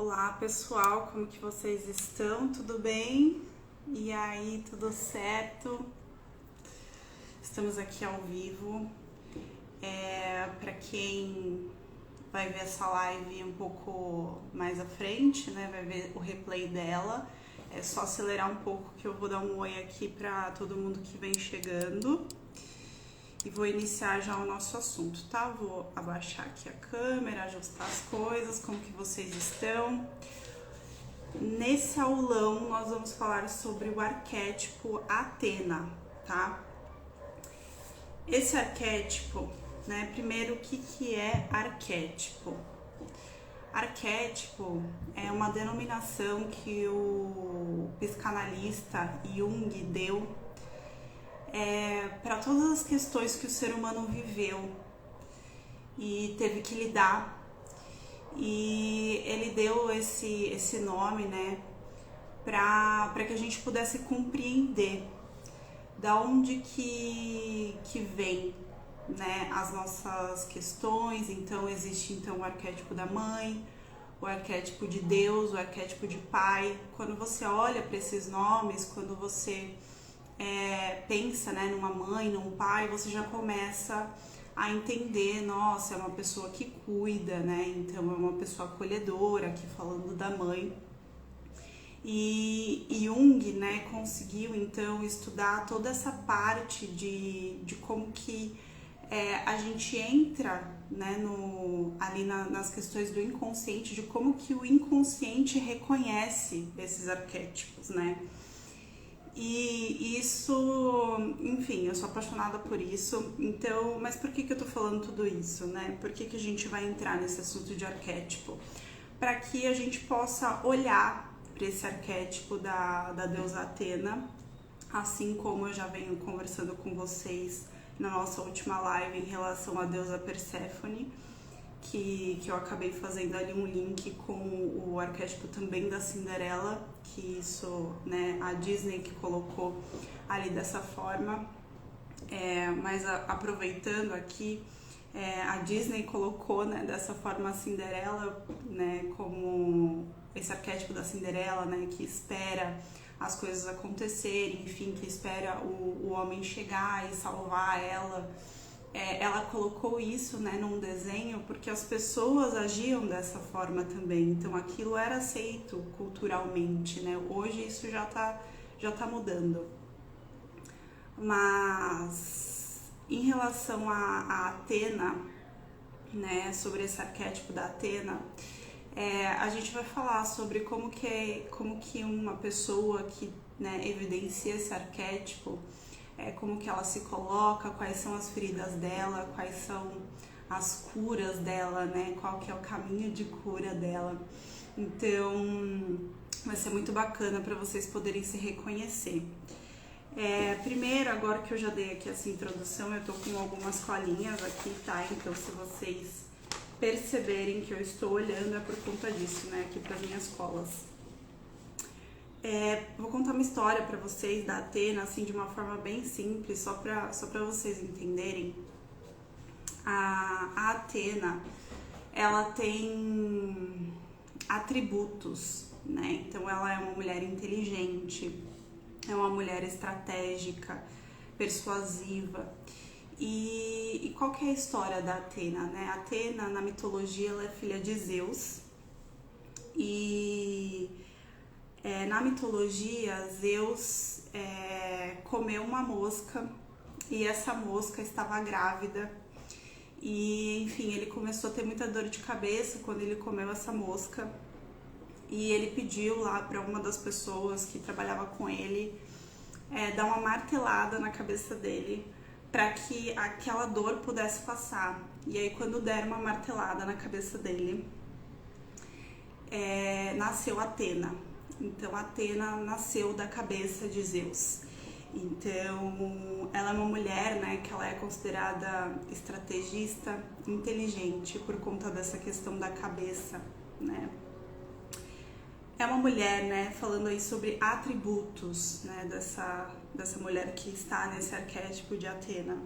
Olá pessoal, como que vocês estão? Tudo bem? E aí, tudo certo? Estamos aqui ao vivo. Para quem vai ver essa live um pouco mais à frente, né? Vai ver o replay dela. É só acelerar um pouco que eu vou dar um oi aqui para todo mundo que vem chegando. E vou iniciar já o nosso assunto, tá? Vou abaixar aqui a câmera, ajustar as coisas, como que vocês estão. Nesse aulão nós vamos falar sobre o arquétipo Atena, tá? Esse arquétipo, né? Primeiro, o que é arquétipo? Arquétipo é uma denominação que o psicanalista Jung deu para todas as questões que o ser humano viveu e teve que lidar. E ele deu esse nome, né, para que a gente pudesse compreender da onde que vem, né, as nossas questões. Então existe o arquétipo da mãe, o arquétipo de Deus, o arquétipo de pai. Quando você olha para esses nomes, quando você pensa, né, numa mãe, num pai, você já começa a entender, nossa, é uma pessoa que cuida, né, então é uma pessoa acolhedora, aqui falando da mãe. E Jung, né, conseguiu então estudar toda essa parte de como que a gente entra, né, ali nas questões do inconsciente, de como que o inconsciente reconhece esses arquétipos, né. E isso, enfim, eu sou apaixonada por isso. Então, mas por que eu tô falando tudo isso, né? Por que a gente vai entrar nesse assunto de arquétipo? Para que a gente possa olhar para esse arquétipo da deusa Atena, assim como eu já venho conversando com vocês na nossa última live em relação à deusa Perséfone, que eu acabei fazendo ali um link com o arquétipo também da Cinderela, que isso, né, a Disney que colocou ali dessa forma. Mas aproveitando aqui, a Disney colocou, né, dessa forma a Cinderela, né, como esse arquétipo da Cinderela, né, que espera as coisas acontecerem, enfim, que espera o homem chegar e salvar ela. Ela colocou isso, né, num desenho porque as pessoas agiam dessa forma também, então aquilo era aceito culturalmente, né? Hoje isso já tá mudando. Mas em relação a Atena, né, sobre esse arquétipo da Atena, a gente vai falar sobre como que uma pessoa que, né, evidencia esse arquétipo, como que ela se coloca, quais são as feridas dela, quais são as curas dela, né? Qual que é o caminho de cura dela. Então, vai ser muito bacana para vocês poderem se reconhecer. Primeiro, agora que eu já dei aqui essa introdução, eu tô com algumas colinhas aqui, tá? Então, se vocês perceberem que eu estou olhando, é por conta disso, né? Aqui para as minhas colas. Vou contar uma história para vocês da Atena, assim, de uma forma bem simples, só para vocês entenderem. A Atena, ela tem atributos, né? Então, ela é uma mulher inteligente, é uma mulher estratégica, persuasiva. E qual que é a história da Atena, né? A Atena, na mitologia, ela é filha de Zeus. Na mitologia, Zeus comeu uma mosca e essa mosca estava grávida. E, enfim, ele começou a ter muita dor de cabeça quando ele comeu essa mosca. E ele pediu lá para uma das pessoas que trabalhava com ele dar uma martelada na cabeça dele para que aquela dor pudesse passar. E aí, quando deram uma martelada na cabeça dele, nasceu Atena. Então, Atena nasceu da cabeça de Zeus. Então, ela é uma mulher, né, que ela é considerada estrategista, inteligente por conta dessa questão da cabeça, né. É uma mulher, né, falando aí sobre atributos, né, dessa mulher que está nesse arquétipo de Atena.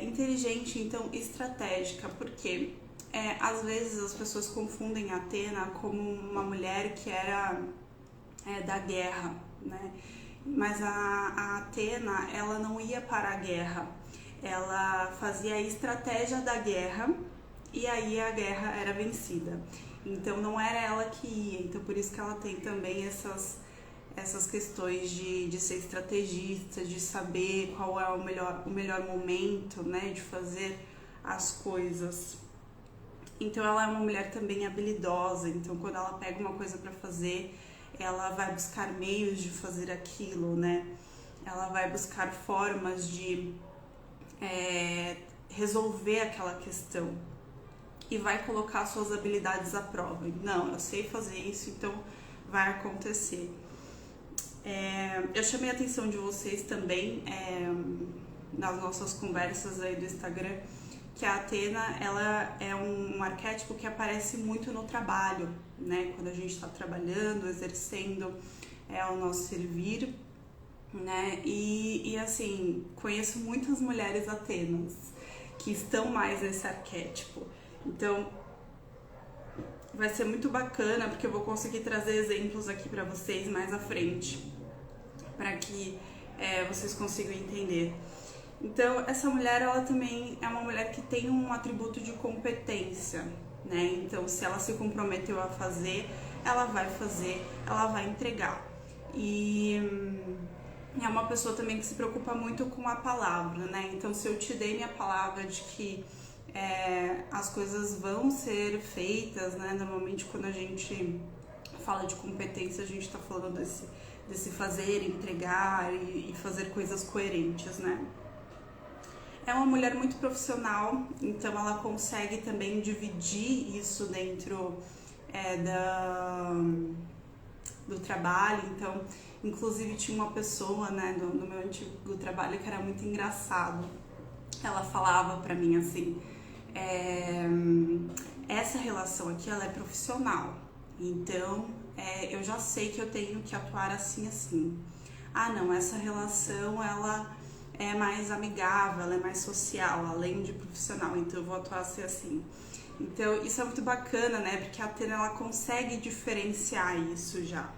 Inteligente, então, estratégica, porque às vezes as pessoas confundem a Atena como uma mulher que era da guerra, né? Mas a Atena, ela não ia para a guerra, ela fazia a estratégia da guerra e aí a guerra era vencida. Então não era ela que ia, então por isso que ela tem também essas questões de ser estrategista, de saber qual é o melhor momento, né, de fazer as coisas. Então ela é uma mulher também habilidosa, então quando ela pega uma coisa para fazer, ela vai buscar meios de fazer aquilo, né? Ela vai buscar formas de resolver aquela questão e vai colocar suas habilidades à prova. Não, eu sei fazer isso, então vai acontecer. Eu chamei a atenção de vocês também nas nossas conversas aí do Instagram, que a Atena, ela é um arquétipo que aparece muito no trabalho, né? Quando a gente está trabalhando, exercendo o nosso servir, né? E assim, conheço muitas mulheres Atenas que estão mais nesse arquétipo. Então, vai ser muito bacana, porque eu vou conseguir trazer exemplos aqui para vocês mais à frente, para que vocês consigam entender. Então, essa mulher, ela também é uma mulher que tem um atributo de competência, né? Então, se ela se comprometeu a fazer, ela vai fazer, ela vai entregar. E é uma pessoa também que se preocupa muito com a palavra, né? Então, se eu te dei minha palavra de que as coisas vão ser feitas, né? Normalmente, quando a gente fala de competência, a gente está falando desse fazer, entregar e fazer coisas coerentes, né? É uma mulher muito profissional, então ela consegue também dividir isso dentro do trabalho. Então, inclusive tinha uma pessoa, né, no meu antigo trabalho que era muito engraçado. Ela falava pra mim assim, essa relação aqui, ela é profissional, então eu já sei que eu tenho que atuar assim, assim. Ah, não, essa relação, ela é mais amigável, ela é mais social, além de profissional, então eu vou atuar assim. Então isso é muito bacana, né, porque a Atena, ela consegue diferenciar isso já.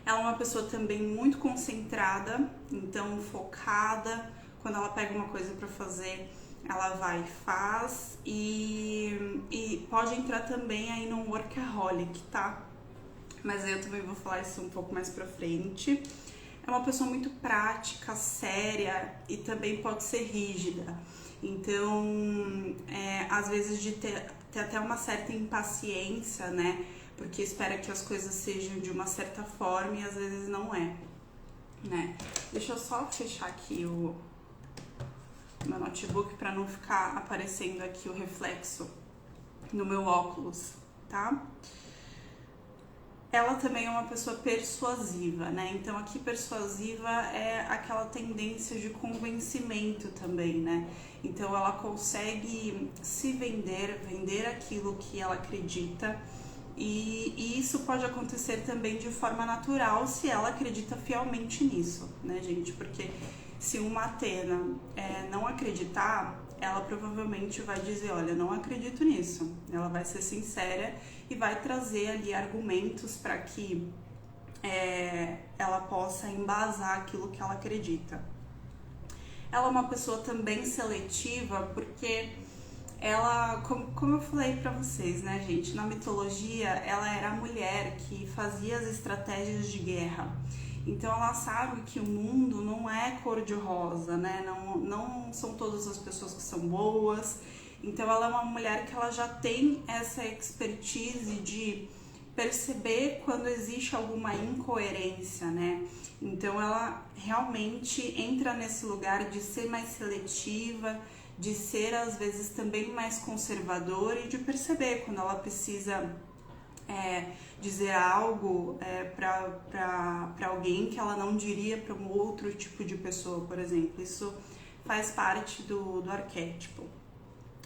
Ela é uma pessoa também muito concentrada, então focada. Quando ela pega uma coisa para fazer, ela vai e faz, e pode entrar também aí num workaholic, tá? Mas eu também vou falar isso um pouco mais pra frente. É uma pessoa muito prática, séria e também pode ser rígida. Então, às vezes de ter até uma certa impaciência, né? Porque espera que as coisas sejam de uma certa forma e às vezes não é, né? Deixa eu só fechar aqui o meu notebook para não ficar aparecendo aqui o reflexo no meu óculos, tá? Ela também é uma pessoa persuasiva, né? Então aqui persuasiva é aquela tendência de convencimento também, né? Então ela consegue se vender aquilo que ela acredita, e isso pode acontecer também de forma natural se ela acredita fielmente nisso, né, gente? Porque se uma Atena não acreditar, ela provavelmente vai dizer, olha, não acredito nisso. Ela vai ser sincera e vai trazer ali argumentos para que ela possa embasar aquilo que ela acredita. Ela é uma pessoa também seletiva, porque ela, como eu falei pra vocês, né, gente, na mitologia, ela era a mulher que fazia as estratégias de guerra. Então ela sabe que o mundo não é cor-de-rosa, né? Não são todas as pessoas que são boas. Então ela é uma mulher que ela já tem essa expertise de perceber quando existe alguma incoerência, né? Então ela realmente entra nesse lugar de ser mais seletiva, de ser às vezes também mais conservadora e de perceber quando ela precisa dizer algo para alguém que ela não diria para um outro tipo de pessoa, por exemplo. Isso faz parte do arquétipo.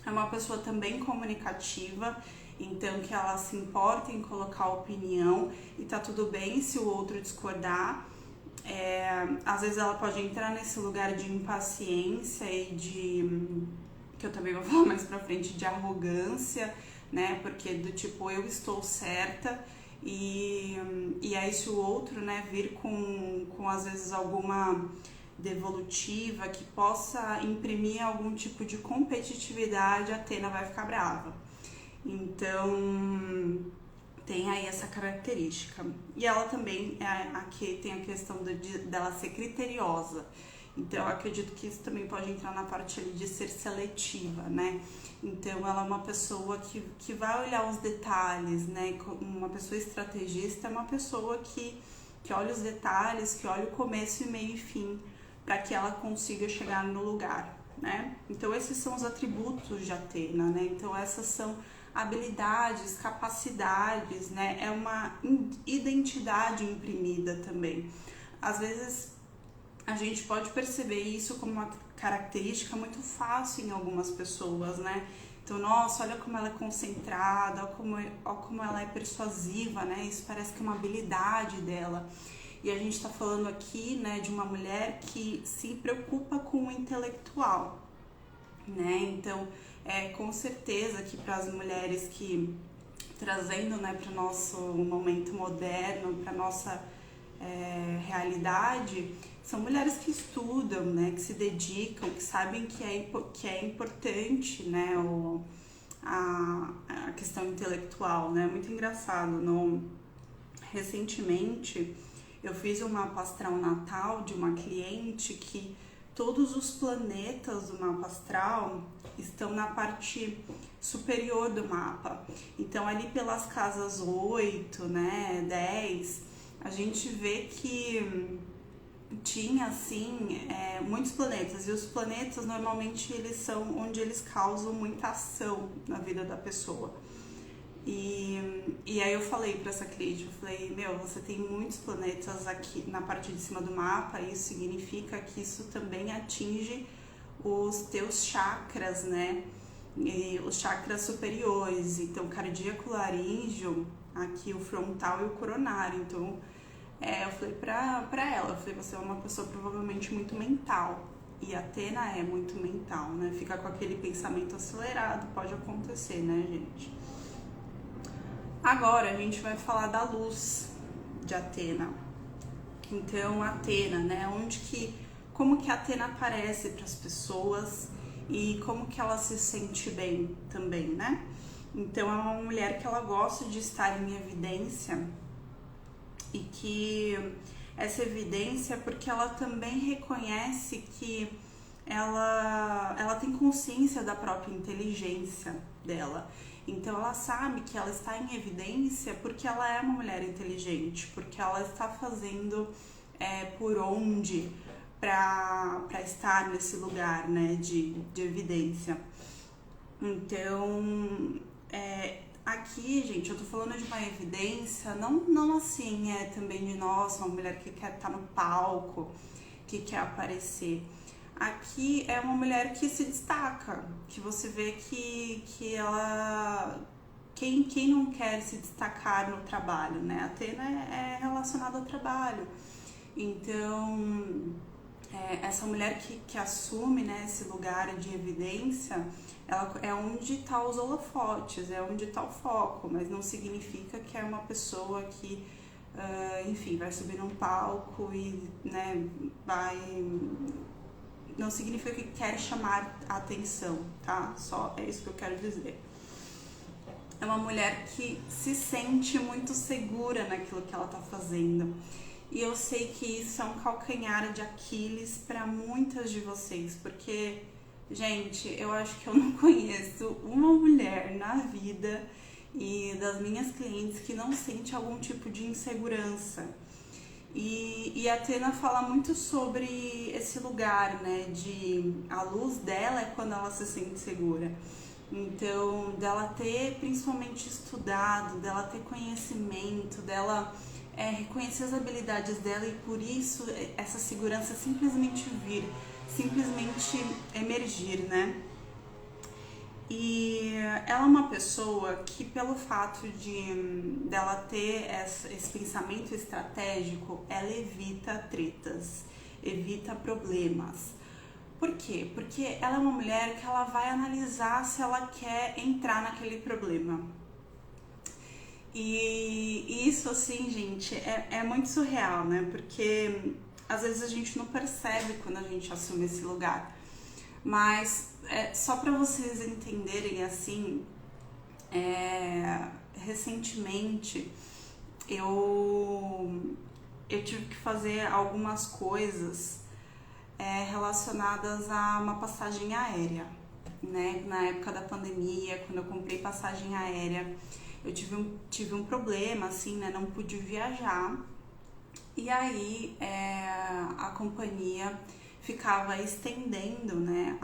É uma pessoa também comunicativa, então que ela se importa em colocar opinião e tá tudo bem se o outro discordar. Às vezes ela pode entrar nesse lugar de impaciência e que eu também vou falar mais pra frente, de arrogância, né? Porque do tipo, eu estou certa e aí se o outro, né, vir com às vezes alguma devolutiva que possa imprimir algum tipo de competitividade, a Athena vai ficar brava. Então, tem aí essa característica. E ela também, aqui tem a questão dela ser criteriosa. Então, eu acredito que isso também pode entrar na parte ali de ser seletiva, né? Então, ela é uma pessoa que vai olhar os detalhes, né? Uma pessoa estrategista é uma pessoa que olha os detalhes, que olha o começo e meio e fim, para que ela consiga chegar no lugar, né? Então, esses são os atributos de Athena, né? Então, essas são habilidades, capacidades, né? É uma identidade imprimida também. Às vezes a gente pode perceber isso como uma característica muito fácil em algumas pessoas, né? Então, nossa, olha como ela é concentrada, olha como ela é persuasiva, né? Isso parece que é uma habilidade dela. E a gente tá falando aqui, né, de uma mulher que se preocupa com o intelectual, né? Então, com certeza que para as mulheres que, trazendo, né, para o nosso momento moderno, para nossa realidade, são mulheres que estudam, né, que se dedicam, que sabem que é importante, né, a questão intelectual, né? Muito engraçado. Recentemente, eu fiz um mapa astral natal de uma cliente que todos os planetas do mapa astral estão na parte superior do mapa. Então, ali pelas casas 8, né, 10, a gente vê que tinha, assim, muitos planetas. E os planetas, normalmente, eles são onde eles causam muita ação na vida da pessoa. E aí eu falei pra essa cliente, eu falei, você tem muitos planetas aqui na parte de cima do mapa, isso significa que isso também atinge os teus chakras, né? E os chakras superiores, então cardíaco, laríngeo, aqui o frontal e o coronário. Então, eu falei pra ela, eu falei, você é uma pessoa provavelmente muito mental. E a Athena é muito mental, né? Fica com aquele pensamento acelerado, pode acontecer, né, gente? Agora a gente vai falar da luz de Athena. Então, Athena, né? Como que a Athena aparece para as pessoas e como que ela se sente bem também, né? Então, é uma mulher que ela gosta de estar em evidência e que essa evidência, porque ela também reconhece que ela tem consciência da própria inteligência dela. Então, ela sabe que ela está em evidência porque ela é uma mulher inteligente, porque ela está fazendo por onde para estar nesse lugar, né, de evidência. Então, aqui, gente, eu tô falando de uma evidência, não assim, também de nossa, uma mulher que quer estar no palco, que quer aparecer. Aqui é uma mulher que se destaca, que você vê que ela... Quem não quer se destacar no trabalho, né? A Athena é relacionada ao trabalho. Então, essa mulher que assume, né, esse lugar de evidência, ela é onde está os holofotes, é onde está o foco, mas não significa que é uma pessoa que, enfim, vai subir num palco e, né, não significa que quer chamar a atenção, tá? Só é isso que eu quero dizer. É uma mulher que se sente muito segura naquilo que ela tá fazendo. E eu sei que isso é um calcanhar de Aquiles para muitas de vocês, porque, gente, eu acho que eu não conheço uma mulher na vida e das minhas clientes que não sente algum tipo de insegurança. E a Athena fala muito sobre esse lugar, né, a luz dela é quando ela se sente segura. Então, dela ter principalmente estudado, dela ter conhecimento, dela reconhecer as habilidades dela e por isso essa segurança simplesmente vir, simplesmente emergir, né? E ela é uma pessoa que, pelo fato dela ter esse pensamento estratégico, ela evita tretas, evita problemas. Por quê? Porque ela é uma mulher que ela vai analisar se ela quer entrar naquele problema. E isso, assim, gente, é muito surreal, né? Porque às vezes a gente não percebe quando a gente assume esse lugar. Mas só para vocês entenderem, assim, recentemente eu tive que fazer algumas coisas relacionadas a uma passagem aérea, né? Na época da pandemia, quando eu comprei passagem aérea, eu tive um problema, assim, né? Não pude viajar. E aí a companhia ficava estendendo, né,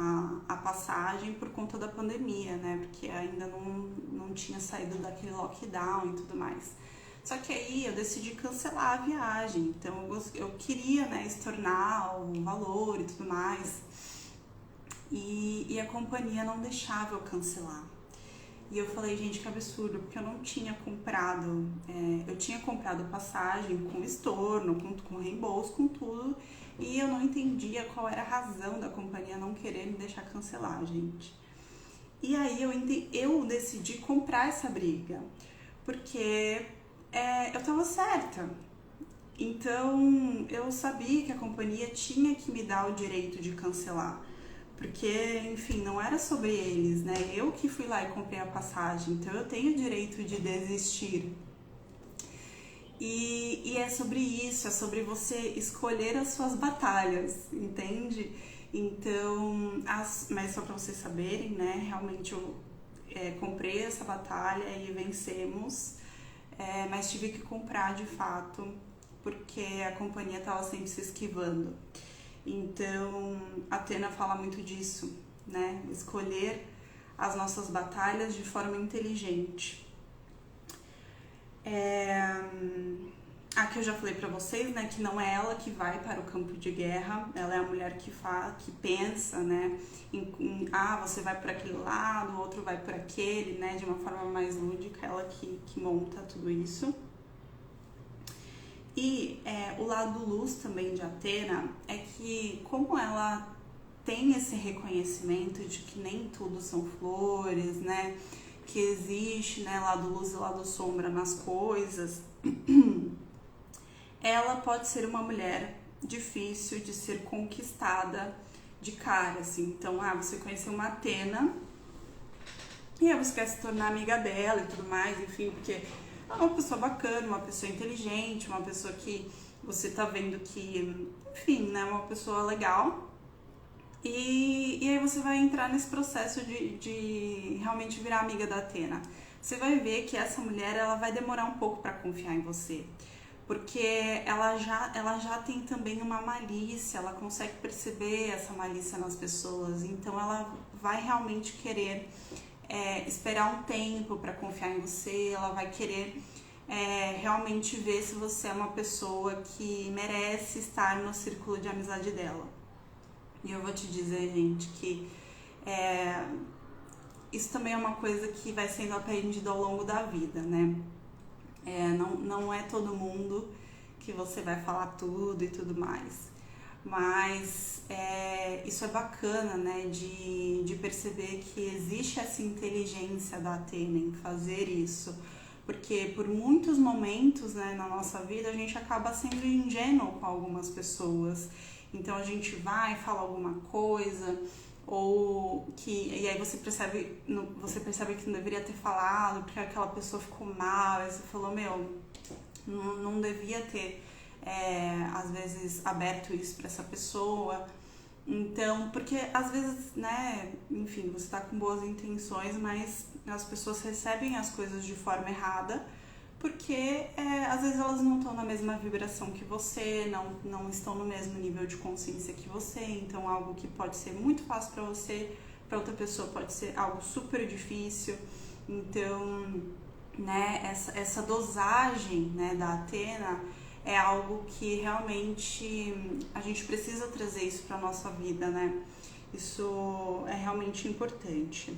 a passagem por conta da pandemia, né? Porque ainda não tinha saído daquele lockdown e tudo mais. Só que aí eu decidi cancelar a viagem. Então eu queria, né, estornar o valor e tudo mais. E a companhia não deixava eu cancelar. E eu falei, gente, que absurdo, porque eu não tinha comprado, eu tinha comprado passagem com estorno, com reembolso, com tudo, e eu não entendia qual era a razão da companhia não querer me deixar cancelar, gente. E aí eu decidi comprar essa briga, porque eu tava certa. Então eu sabia que a companhia tinha que me dar o direito de cancelar. Porque, enfim, não era sobre eles, né? Eu que fui lá e comprei a passagem, então eu tenho o direito de desistir. E é sobre isso, é sobre você escolher as suas batalhas, entende? Então, mas só pra vocês saberem, né? Realmente eu comprei essa batalha e vencemos, mas tive que comprar de fato, porque a companhia estava sempre se esquivando. Então, a Athena fala muito disso, né? Escolher as nossas batalhas de forma inteligente. Aqui eu já falei pra vocês, né, que não é ela que vai para o campo de guerra, ela é a mulher que pensa, né, você vai por aquele lado, o outro vai por aquele, né, de uma forma mais lúdica, ela que monta tudo isso. E o lado luz também de Athena é que, como ela tem esse reconhecimento de que nem tudo são flores, né? Que existe, né, lado luz e lado sombra nas coisas, ela pode ser uma mulher difícil de ser conquistada de cara, assim. Então, você conheceu uma Athena e aí você quer se tornar amiga dela e tudo mais, enfim, porque é uma pessoa bacana, uma pessoa inteligente, uma pessoa que você tá vendo que, enfim, né, uma pessoa legal. E aí você vai entrar nesse processo de realmente virar amiga da Athena. Você vai ver que essa mulher, ela vai demorar um pouco para confiar em você. Porque ela já tem também uma malícia, ela consegue perceber essa malícia nas pessoas. Então ela vai realmente querer esperar um tempo para confiar em você, ela vai querer realmente ver se você é uma pessoa que merece estar no círculo de amizade dela. E eu vou te dizer, gente, que isso também é uma coisa que vai sendo aprendido ao longo da vida, né? Não é todo mundo que você vai falar tudo e tudo mais. Mas isso é bacana, né, de perceber que existe essa inteligência da Athena em fazer isso, porque por muitos momentos, né, na nossa vida a gente acaba sendo ingênuo com algumas pessoas, então a gente vai falar alguma coisa e aí você percebe que não deveria ter falado porque aquela pessoa ficou mal, aí você falou, não devia ter às vezes aberto isso para essa pessoa. Então, porque às vezes, né, enfim, você tá com boas intenções, mas as pessoas recebem as coisas de forma errada, porque às vezes elas não estão na mesma vibração que você, não estão no mesmo nível de consciência que você, então algo que pode ser muito fácil para você, para outra pessoa pode ser algo super difícil. Então, né, essa dosagem, né, da Athena é algo que realmente a gente precisa trazer isso para nossa vida, né? Isso é realmente importante.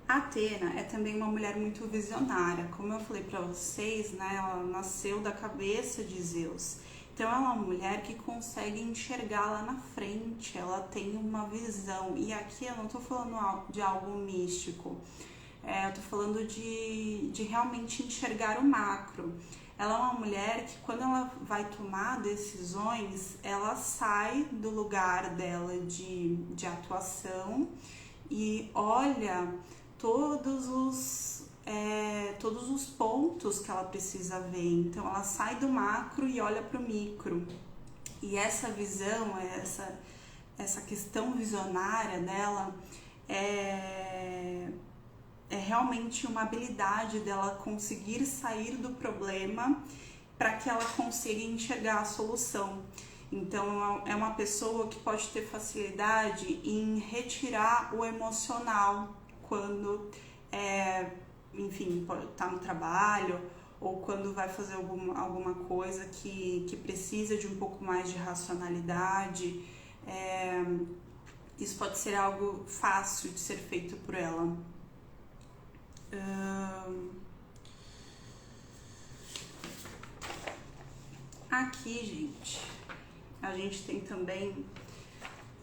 A Athena é também uma mulher muito visionária, como eu falei para vocês, né? Ela nasceu da cabeça de Zeus. Então ela é uma mulher que consegue enxergar lá na frente, ela tem uma visão. E aqui eu não tô falando de algo místico, eu tô falando de realmente enxergar o macro. Ela é uma mulher que quando ela vai tomar decisões, ela sai do lugar dela de atuação e olha todos os pontos que ela precisa ver. Então ela sai do macro e olha para o micro. E essa visão, essa questão visionária dela é realmente uma habilidade dela conseguir sair do problema para que ela consiga enxergar a solução. Então é uma pessoa que pode ter facilidade em retirar o emocional quando enfim, tá no trabalho ou quando vai fazer alguma coisa que precisa de um pouco mais de racionalidade. Isso pode ser algo fácil de ser feito por ela. Aqui, gente, a gente tem também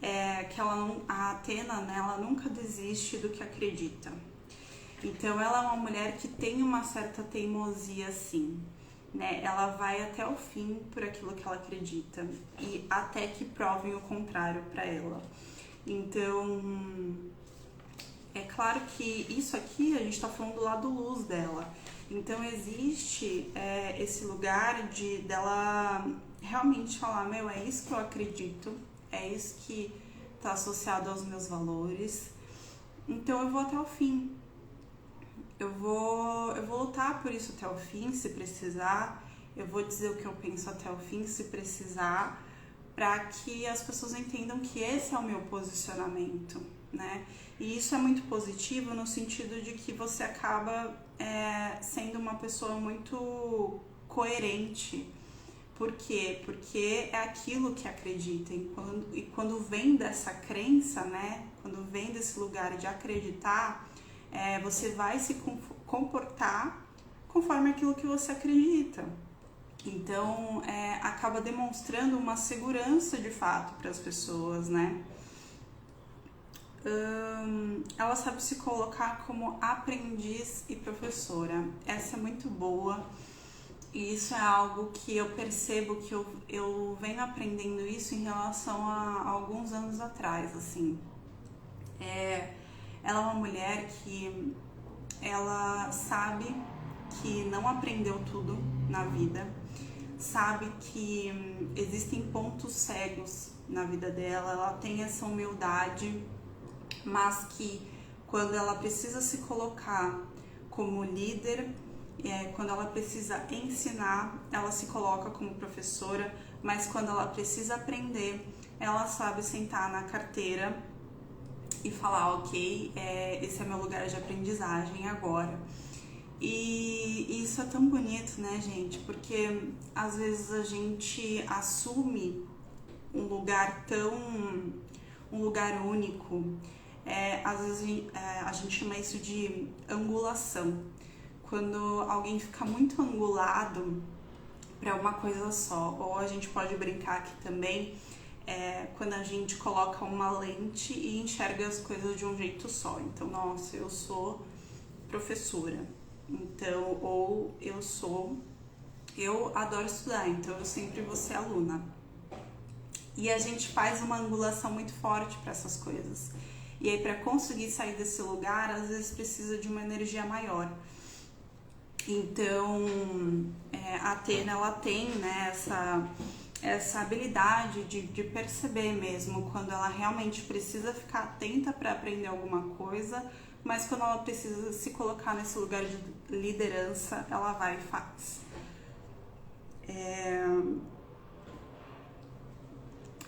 que a Athena, né, ela nunca desiste do que acredita. Então ela é uma mulher que tem uma certa teimosia, assim, né? Ela vai até o fim por aquilo que ela acredita e até que provem o contrário para ela. Então é claro que isso aqui a gente está falando do lado luz dela. Então existe esse lugar dela realmente falar, meu, é isso que eu acredito, é isso que está associado aos meus valores, então eu vou até o fim. Eu vou lutar por isso até o fim, se precisar. Eu vou dizer o que eu penso até o fim, se precisar, para que as pessoas entendam que esse é o meu posicionamento, né? E isso é muito positivo no sentido de que você acaba sendo uma pessoa muito coerente. Por quê? Porque é aquilo que acredita. E quando vem dessa crença, né? Quando vem desse lugar de acreditar, você vai se comportar conforme aquilo que você acredita. Então, acaba demonstrando uma segurança de fato para as pessoas, né? Ela sabe se colocar como aprendiz e professora. Essa é muito boa. E isso é algo que eu percebo que eu venho aprendendo isso em relação a alguns anos atrás, assim. Ela é uma mulher que ela sabe que não aprendeu tudo na vida, sabe que existem pontos cegos na vida dela, ela tem essa humildade, mas que quando ela precisa se colocar como líder, quando ela precisa ensinar, ela se coloca como professora, mas quando ela precisa aprender, ela sabe sentar na carteira e falar, ok, esse é meu lugar de aprendizagem agora. E isso é tão bonito, né, gente? Porque às vezes a gente assume um lugar único. Às vezes a gente chama isso de angulação. Quando alguém fica muito angulado para uma coisa só. Ou a gente pode brincar aqui também, quando a gente coloca uma lente e enxerga as coisas de um jeito só. Então, nossa, eu sou professora. Então, ou eu adoro estudar, então eu sempre vou ser aluna. E a gente faz uma angulação muito forte para essas coisas. E aí, para conseguir sair desse lugar, às vezes precisa de uma energia maior. Então, a Athena, ela tem, né, essa habilidade de perceber mesmo quando ela realmente precisa ficar atenta para aprender alguma coisa, mas quando ela precisa se colocar nesse lugar de liderança, ela vai e faz.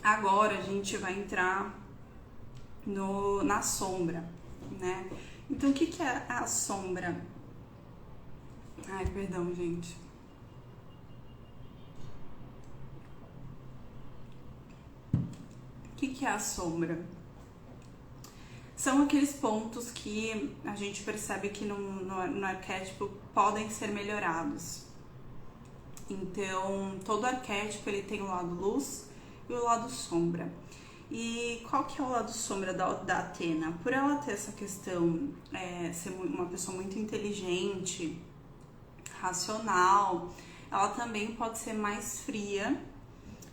Agora a gente vai entrar na sombra, né? Então, o que é a sombra? Ai, perdão, gente. O que é a sombra? São aqueles pontos que a gente percebe que no arquétipo podem ser melhorados. Então, todo arquétipo ele tem o lado luz e o lado sombra. E qual que é o lado sombra da Athena? Por ela ter essa questão, ser uma pessoa muito inteligente, racional, ela também pode ser mais fria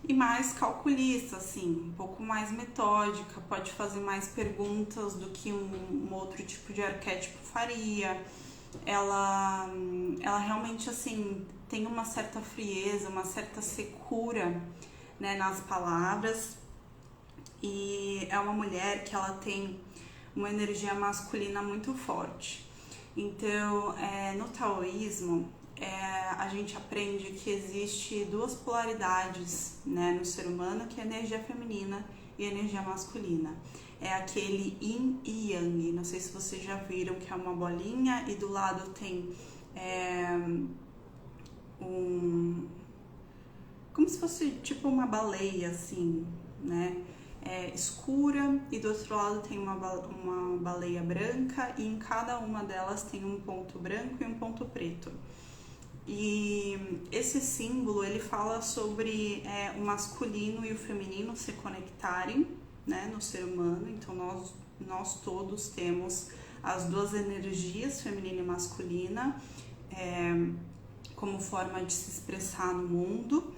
e mais calculista, assim, um pouco mais metódica, pode fazer mais perguntas do que um outro tipo de arquétipo faria. Ela realmente, assim, tem uma certa frieza, uma certa secura, né, nas palavras, e é uma mulher que ela tem uma energia masculina muito forte. Então, no taoísmo, a gente aprende que existe duas polaridades, né, no ser humano, que é a energia feminina e a energia masculina. É aquele yin e yang, não sei se vocês já viram, que é uma bolinha e do lado tem como se fosse tipo uma baleia, assim, né, escura, e do outro lado tem uma baleia branca, e em cada uma delas tem um ponto branco e um ponto preto. E esse símbolo, ele fala sobre o masculino e o feminino se conectarem, né, no ser humano. Então nós todos temos as duas energias, feminina e masculina, como forma de se expressar no mundo.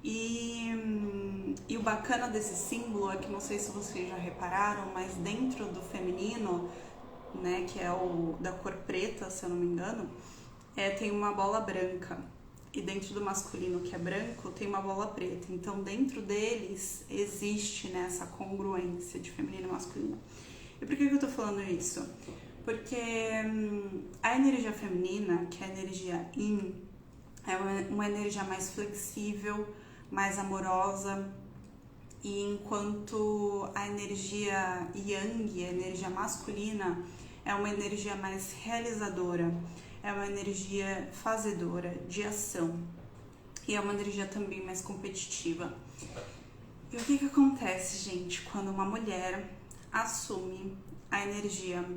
E o bacana desse símbolo é que, não sei se vocês já repararam, mas dentro do feminino, né, que é o da cor preta, se eu não me engano, tem uma bola branca, e dentro do masculino, que é branco, tem uma bola preta. Então, dentro deles existe, né, essa congruência de feminino e masculino. E por que eu tô falando isso? Porque a energia feminina, que é a energia yin, é uma energia mais flexível, mais amorosa, e enquanto a energia yang, a energia masculina, é uma energia mais realizadora, é uma energia fazedora, de ação, e é uma energia também mais competitiva. E o que acontece, gente, quando uma mulher assume a energia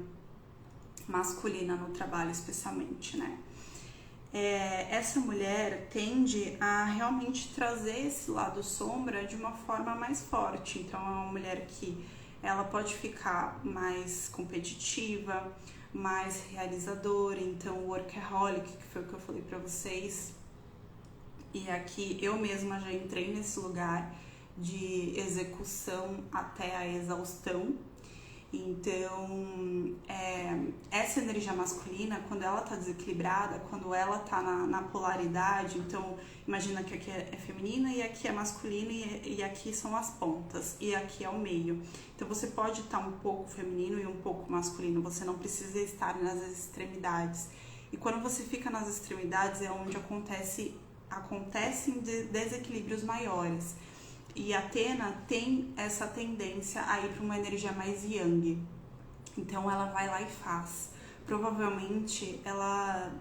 masculina no trabalho, especialmente, né? Essa mulher tende a realmente trazer esse lado sombra de uma forma mais forte. Então, é uma mulher que ela pode ficar mais competitiva, mais realizadora. Então, o workaholic, que foi o que eu falei pra vocês, e aqui eu mesma já entrei nesse lugar de execução até a exaustão. Então, essa energia masculina, quando ela tá desequilibrada, quando ela tá na polaridade, então imagina que aqui é feminina e aqui é masculina, e aqui são as pontas e aqui é o meio. Então você pode estar um pouco feminino e um pouco masculino, você não precisa estar nas extremidades. E quando você fica nas extremidades é onde acontecem desequilíbrios maiores. E a Athena tem essa tendência a ir para uma energia mais yang. Então ela vai lá e faz. Provavelmente ela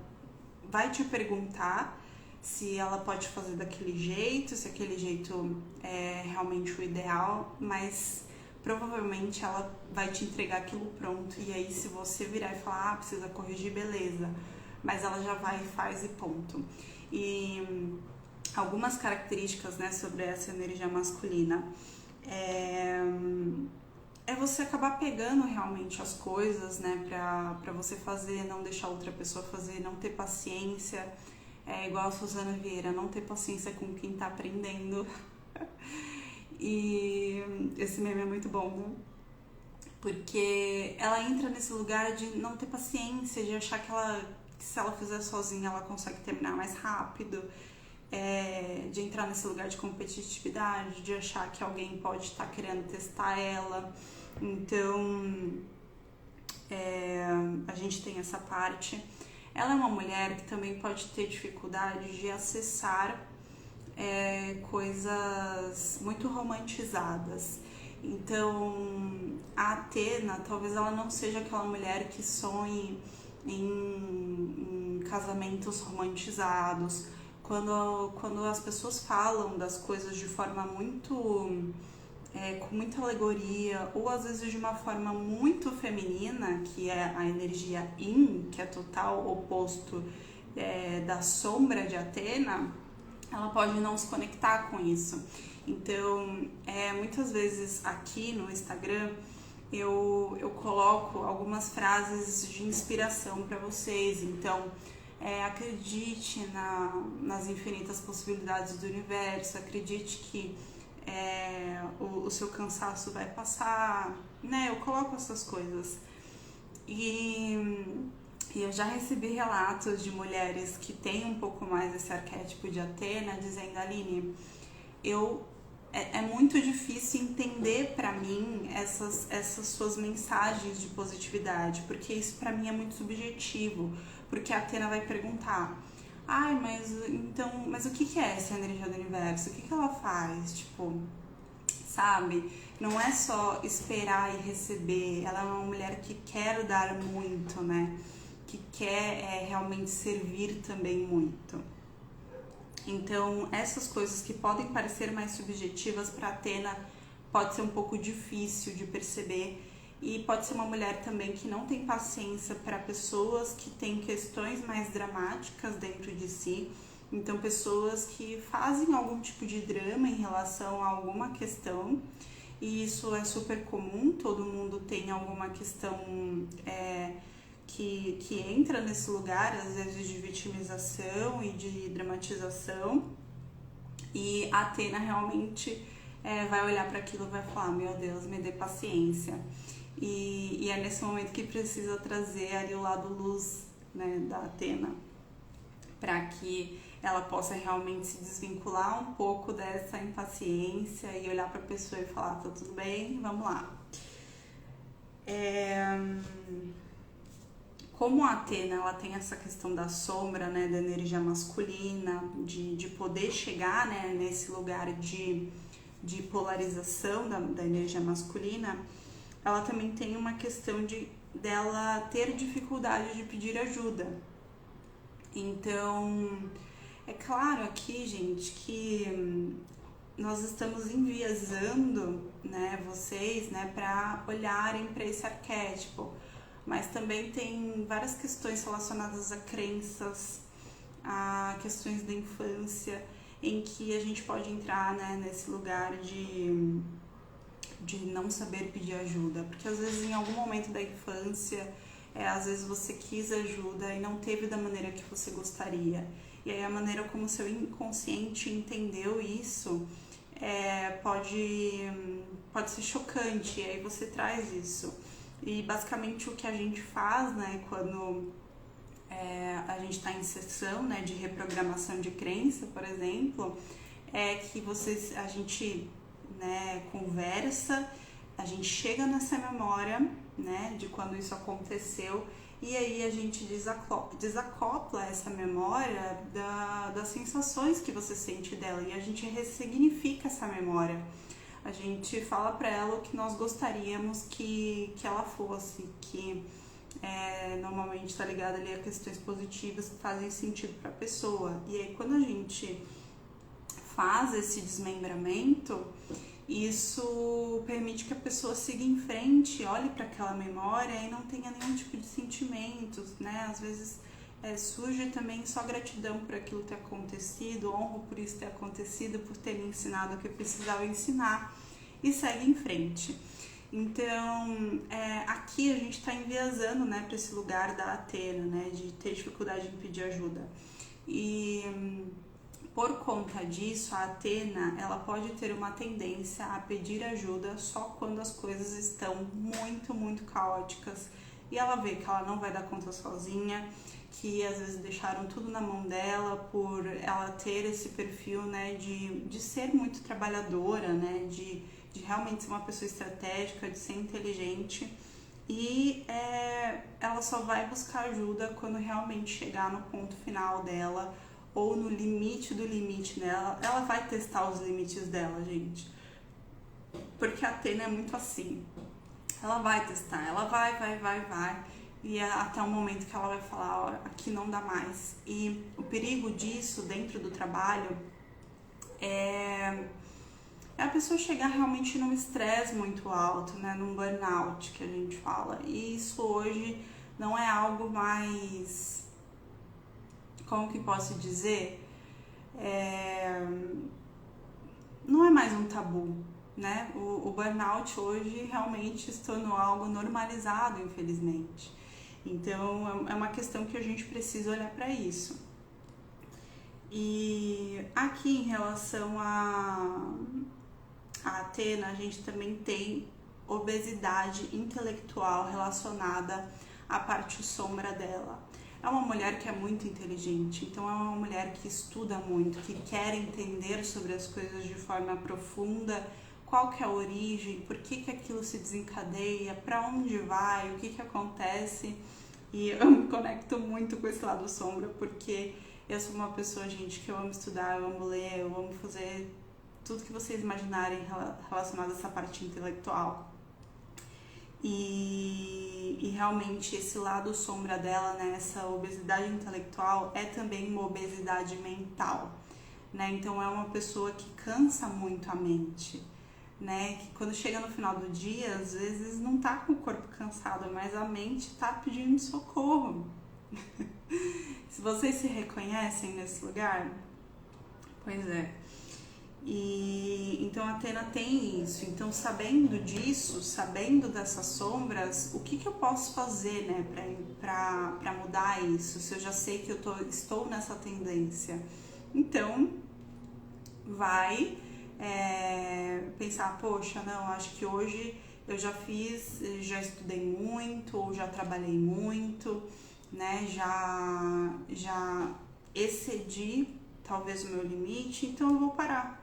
vai te perguntar se ela pode fazer daquele jeito, se aquele jeito é realmente o ideal, mas provavelmente ela vai te entregar aquilo pronto. E aí, se você virar e falar, precisa corrigir, beleza. Mas ela já vai e faz e ponto. E algumas características, né, sobre essa energia masculina é você acabar pegando realmente as coisas, né, pra você fazer, não deixar outra pessoa fazer, não ter paciência, igual a Suzana Vieira, não ter paciência com quem tá aprendendo. E esse meme é muito bom, né? Porque ela entra nesse lugar de não ter paciência, de achar que se ela fizer sozinha ela consegue terminar mais rápido, de entrar nesse lugar de competitividade, de achar que alguém pode estar querendo testar ela. Então, a gente tem essa parte. Ela é uma mulher que também pode ter dificuldade de acessar coisas muito romantizadas. Então, a Athena, talvez ela não seja aquela mulher que sonhe em casamentos romantizados. Quando as pessoas falam das coisas de forma muito com muita alegoria, ou às vezes de uma forma muito feminina, que é a energia Yin, que é total oposto da sombra de Athena, ela pode não se conectar com isso. Então, muitas vezes aqui no Instagram eu coloco algumas frases de inspiração para vocês. Então, acredite nas infinitas possibilidades do universo, acredite que o seu cansaço vai passar, né? Eu coloco essas coisas. E eu já recebi relatos de mulheres que têm um pouco mais esse arquétipo de Atena, dizendo: Aline, é muito difícil entender pra mim essas suas mensagens de positividade, porque isso pra mim é muito subjetivo, porque a Atena vai perguntar: ai, mas o que é essa energia do universo? O que ela faz? Tipo, sabe? Não é só esperar e receber, ela é uma mulher que quer dar muito, né? Que quer realmente servir também muito. Então, essas coisas que podem parecer mais subjetivas para Atena pode ser um pouco difícil de perceber, e pode ser uma mulher também que não tem paciência para pessoas que têm questões mais dramáticas dentro de si. Então, pessoas que fazem algum tipo de drama em relação a alguma questão, e isso é super comum, todo mundo tem alguma questão que entra nesse lugar, às vezes de vitimização e de dramatização, e a Atena realmente vai olhar para aquilo e vai falar: meu Deus, me dê paciência. E é nesse momento que precisa trazer ali o lado luz, né, da Atena, para que ela possa realmente se desvincular um pouco dessa impaciência e olhar para a pessoa e falar: tá tudo bem, vamos lá. Como a Atena, ela tem essa questão da sombra, né, da energia masculina, de poder chegar, né, nesse lugar de polarização da energia masculina, ela também tem uma questão dela ter dificuldade de pedir ajuda. Então, é claro aqui, gente, que nós estamos enviesando, né, vocês, né, para olharem para esse arquétipo, mas também tem várias questões relacionadas a crenças, a questões da infância, em que a gente pode entrar, né, nesse lugar de não saber pedir ajuda, porque às vezes em algum momento da infância, às vezes você quis ajuda e não teve da maneira que você gostaria, e aí a maneira como o seu inconsciente entendeu isso pode ser chocante, e aí você traz isso. E basicamente o que a gente faz, né, quando a gente está em sessão, né, de reprogramação de crença, por exemplo, é que a gente, né, conversa, a gente chega nessa memória, né, de quando isso aconteceu, e aí a gente desacopla essa memória das sensações que você sente dela, e a gente ressignifica essa memória. A gente fala para ela o que nós gostaríamos que ela fosse, que normalmente está ligado ali a questões positivas que fazem sentido para a pessoa. E aí quando a gente faz esse desmembramento, isso permite que a pessoa siga em frente, olhe para aquela memória e não tenha nenhum tipo de sentimentos, né? Às vezes surge também só gratidão por aquilo ter acontecido, honro por isso ter acontecido, por ter me ensinado o que eu precisava ensinar, e segue em frente. Então, aqui a gente está enviesando, né, para esse lugar da Atena, né, de ter dificuldade em pedir ajuda. E por conta disso, a Atena, ela pode ter uma tendência a pedir ajuda só quando as coisas estão muito, muito caóticas, e ela vê que ela não vai dar conta sozinha, que às vezes deixaram tudo na mão dela, por ela ter esse perfil, né, de ser muito trabalhadora, né, de realmente ser uma pessoa estratégica, de ser inteligente, e ela só vai buscar ajuda quando realmente chegar no ponto final dela, ou no limite do limite dela. Ela vai testar os limites dela, gente, porque a Atena é muito assim, ela vai testar, ela vai, e até o momento que ela vai falar: ó, aqui não dá mais. E o perigo disso dentro do trabalho é a pessoa chegar realmente num estresse muito alto, né, num burnout que a gente fala, e isso hoje não é algo mais, como que posso dizer, não é mais um tabu, né? O burnout hoje realmente se tornou algo normalizado, infelizmente. Então é uma questão que a gente precisa olhar para isso. E aqui em relação a Atena, a gente também tem obesidade intelectual relacionada à parte sombra dela. É uma mulher que é muito inteligente, então é uma mulher que estuda muito, que quer entender sobre as coisas de forma profunda, qual que é a origem, por que aquilo se desencadeia, para onde vai, o que acontece. E eu me conecto muito com esse lado sombra, porque eu sou uma pessoa, gente, que eu amo estudar, eu amo ler, eu amo fazer tudo que vocês imaginarem relacionado a essa parte intelectual. E realmente esse lado sombra dela, né, essa obesidade intelectual, é também uma obesidade mental, né? Então é uma pessoa que cansa muito a mente, né? Que quando chega no final do dia, às vezes não tá com o corpo cansado, mas a mente tá pedindo socorro. Se vocês se reconhecem nesse lugar, pois é. E então a Atena tem isso. Então, sabendo disso, sabendo dessas sombras, o que eu posso fazer, né, para mudar isso? Se eu já sei que estou nessa tendência, então vai pensar, poxa, não, acho que hoje eu já estudei muito, ou já trabalhei muito, né? Já excedi talvez o meu limite, então eu vou parar.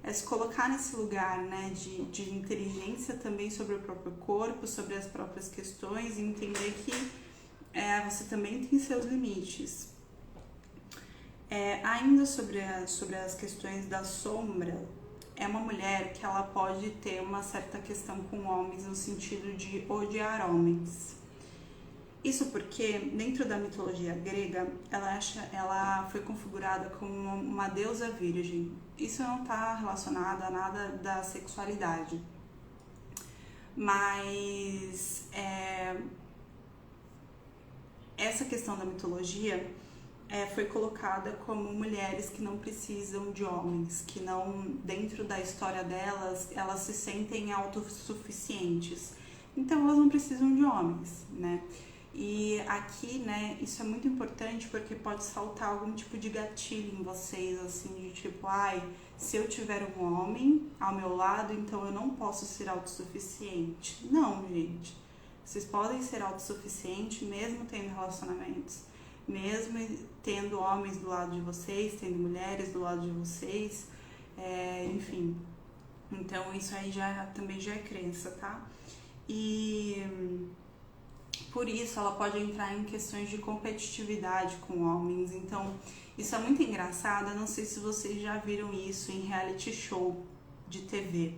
É se colocar nesse lugar, né, de inteligência também sobre o próprio corpo, sobre as próprias questões, e entender que você também tem seus limites. Ainda sobre as questões da sombra, é uma mulher que ela pode ter uma certa questão com homens no sentido de odiar homens. Isso porque, dentro da mitologia grega, ela foi configurada como uma deusa virgem. Isso não está relacionado a nada da sexualidade. Mas essa questão da mitologia foi colocada como mulheres que não precisam de homens, que não, dentro da história delas, elas se sentem autossuficientes. Então elas não precisam de homens, né? E aqui, né, isso é muito importante porque pode saltar algum tipo de gatilho em vocês, assim, de tipo, se eu tiver um homem ao meu lado, então eu não posso ser autossuficiente. Não, gente. Vocês podem ser autossuficientes mesmo tendo relacionamentos, mesmo tendo homens do lado de vocês, tendo mulheres do lado de vocês, enfim. Então isso aí também já é crença, tá? E por isso ela pode entrar em questões de competitividade com homens. Então isso é muito engraçado. Eu não sei se vocês já viram isso em reality show de TV,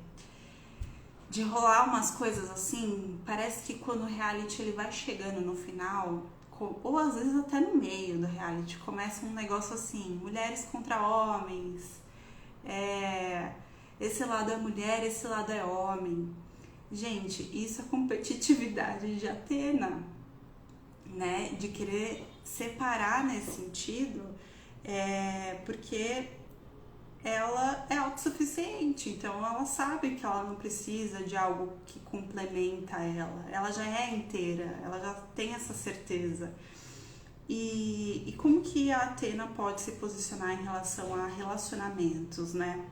de rolar umas coisas assim. Parece que quando o reality ele vai chegando no final, ou às vezes até no meio do reality, começa um negócio assim, mulheres contra homens, esse lado é mulher, esse lado é homem. Gente, isso é competitividade de Atena, né? De querer separar nesse sentido, porque ela é autossuficiente, então ela sabe que ela não precisa de algo que complementa ela já é inteira, ela já tem essa certeza. E como que a Atena pode se posicionar em relação a relacionamentos, né?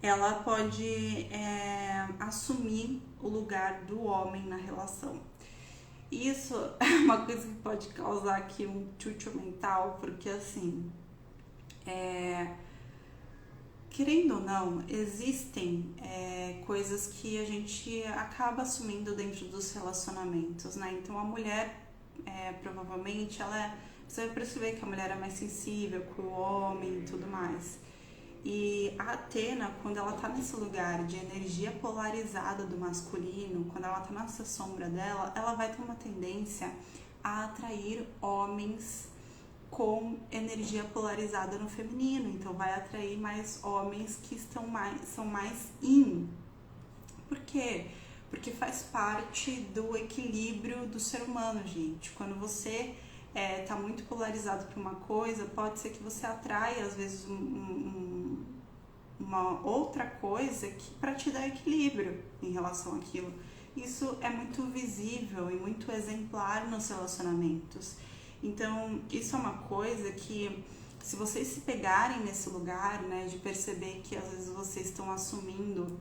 Ela pode assumir o lugar do homem na relação. Isso é uma coisa que pode causar aqui um tchutchu mental, porque assim, querendo ou não, existem coisas que a gente acaba assumindo dentro dos relacionamentos, né? Então a mulher, provavelmente, você vai perceber que a mulher é mais sensível que o homem e tudo mais. E a Atena, quando ela tá nesse lugar de energia polarizada do masculino, quando ela tá nessa sombra dela, ela vai ter uma tendência a atrair homens com energia polarizada no feminino. Então vai atrair mais homens que são mais yin. Por quê? Porque faz parte do equilíbrio do ser humano, gente. Quando você tá muito polarizado para uma coisa, pode ser que você atraia às vezes uma outra coisa que para te dar equilíbrio em relação àquilo. Isso é muito visível e muito exemplar nos relacionamentos. Então, isso é uma coisa que, se vocês se pegarem nesse lugar, né, de perceber que às vezes vocês estão assumindo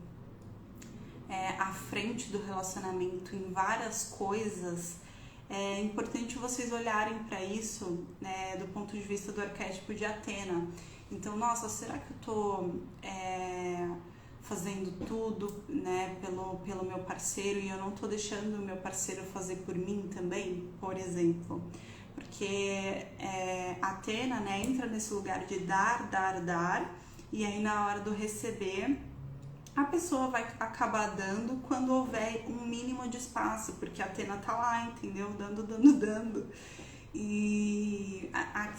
a frente do relacionamento em várias coisas, é importante vocês olharem para isso, né, do ponto de vista do arquétipo de Atena. Então, nossa, será que eu tô fazendo tudo, né, pelo meu parceiro e eu não tô deixando o meu parceiro fazer por mim também, por exemplo? Porque Atena, né, entra nesse lugar de dar, e aí na hora do receber, a pessoa vai acabar dando quando houver um mínimo de espaço, porque a Atena tá lá, entendeu? Dando. E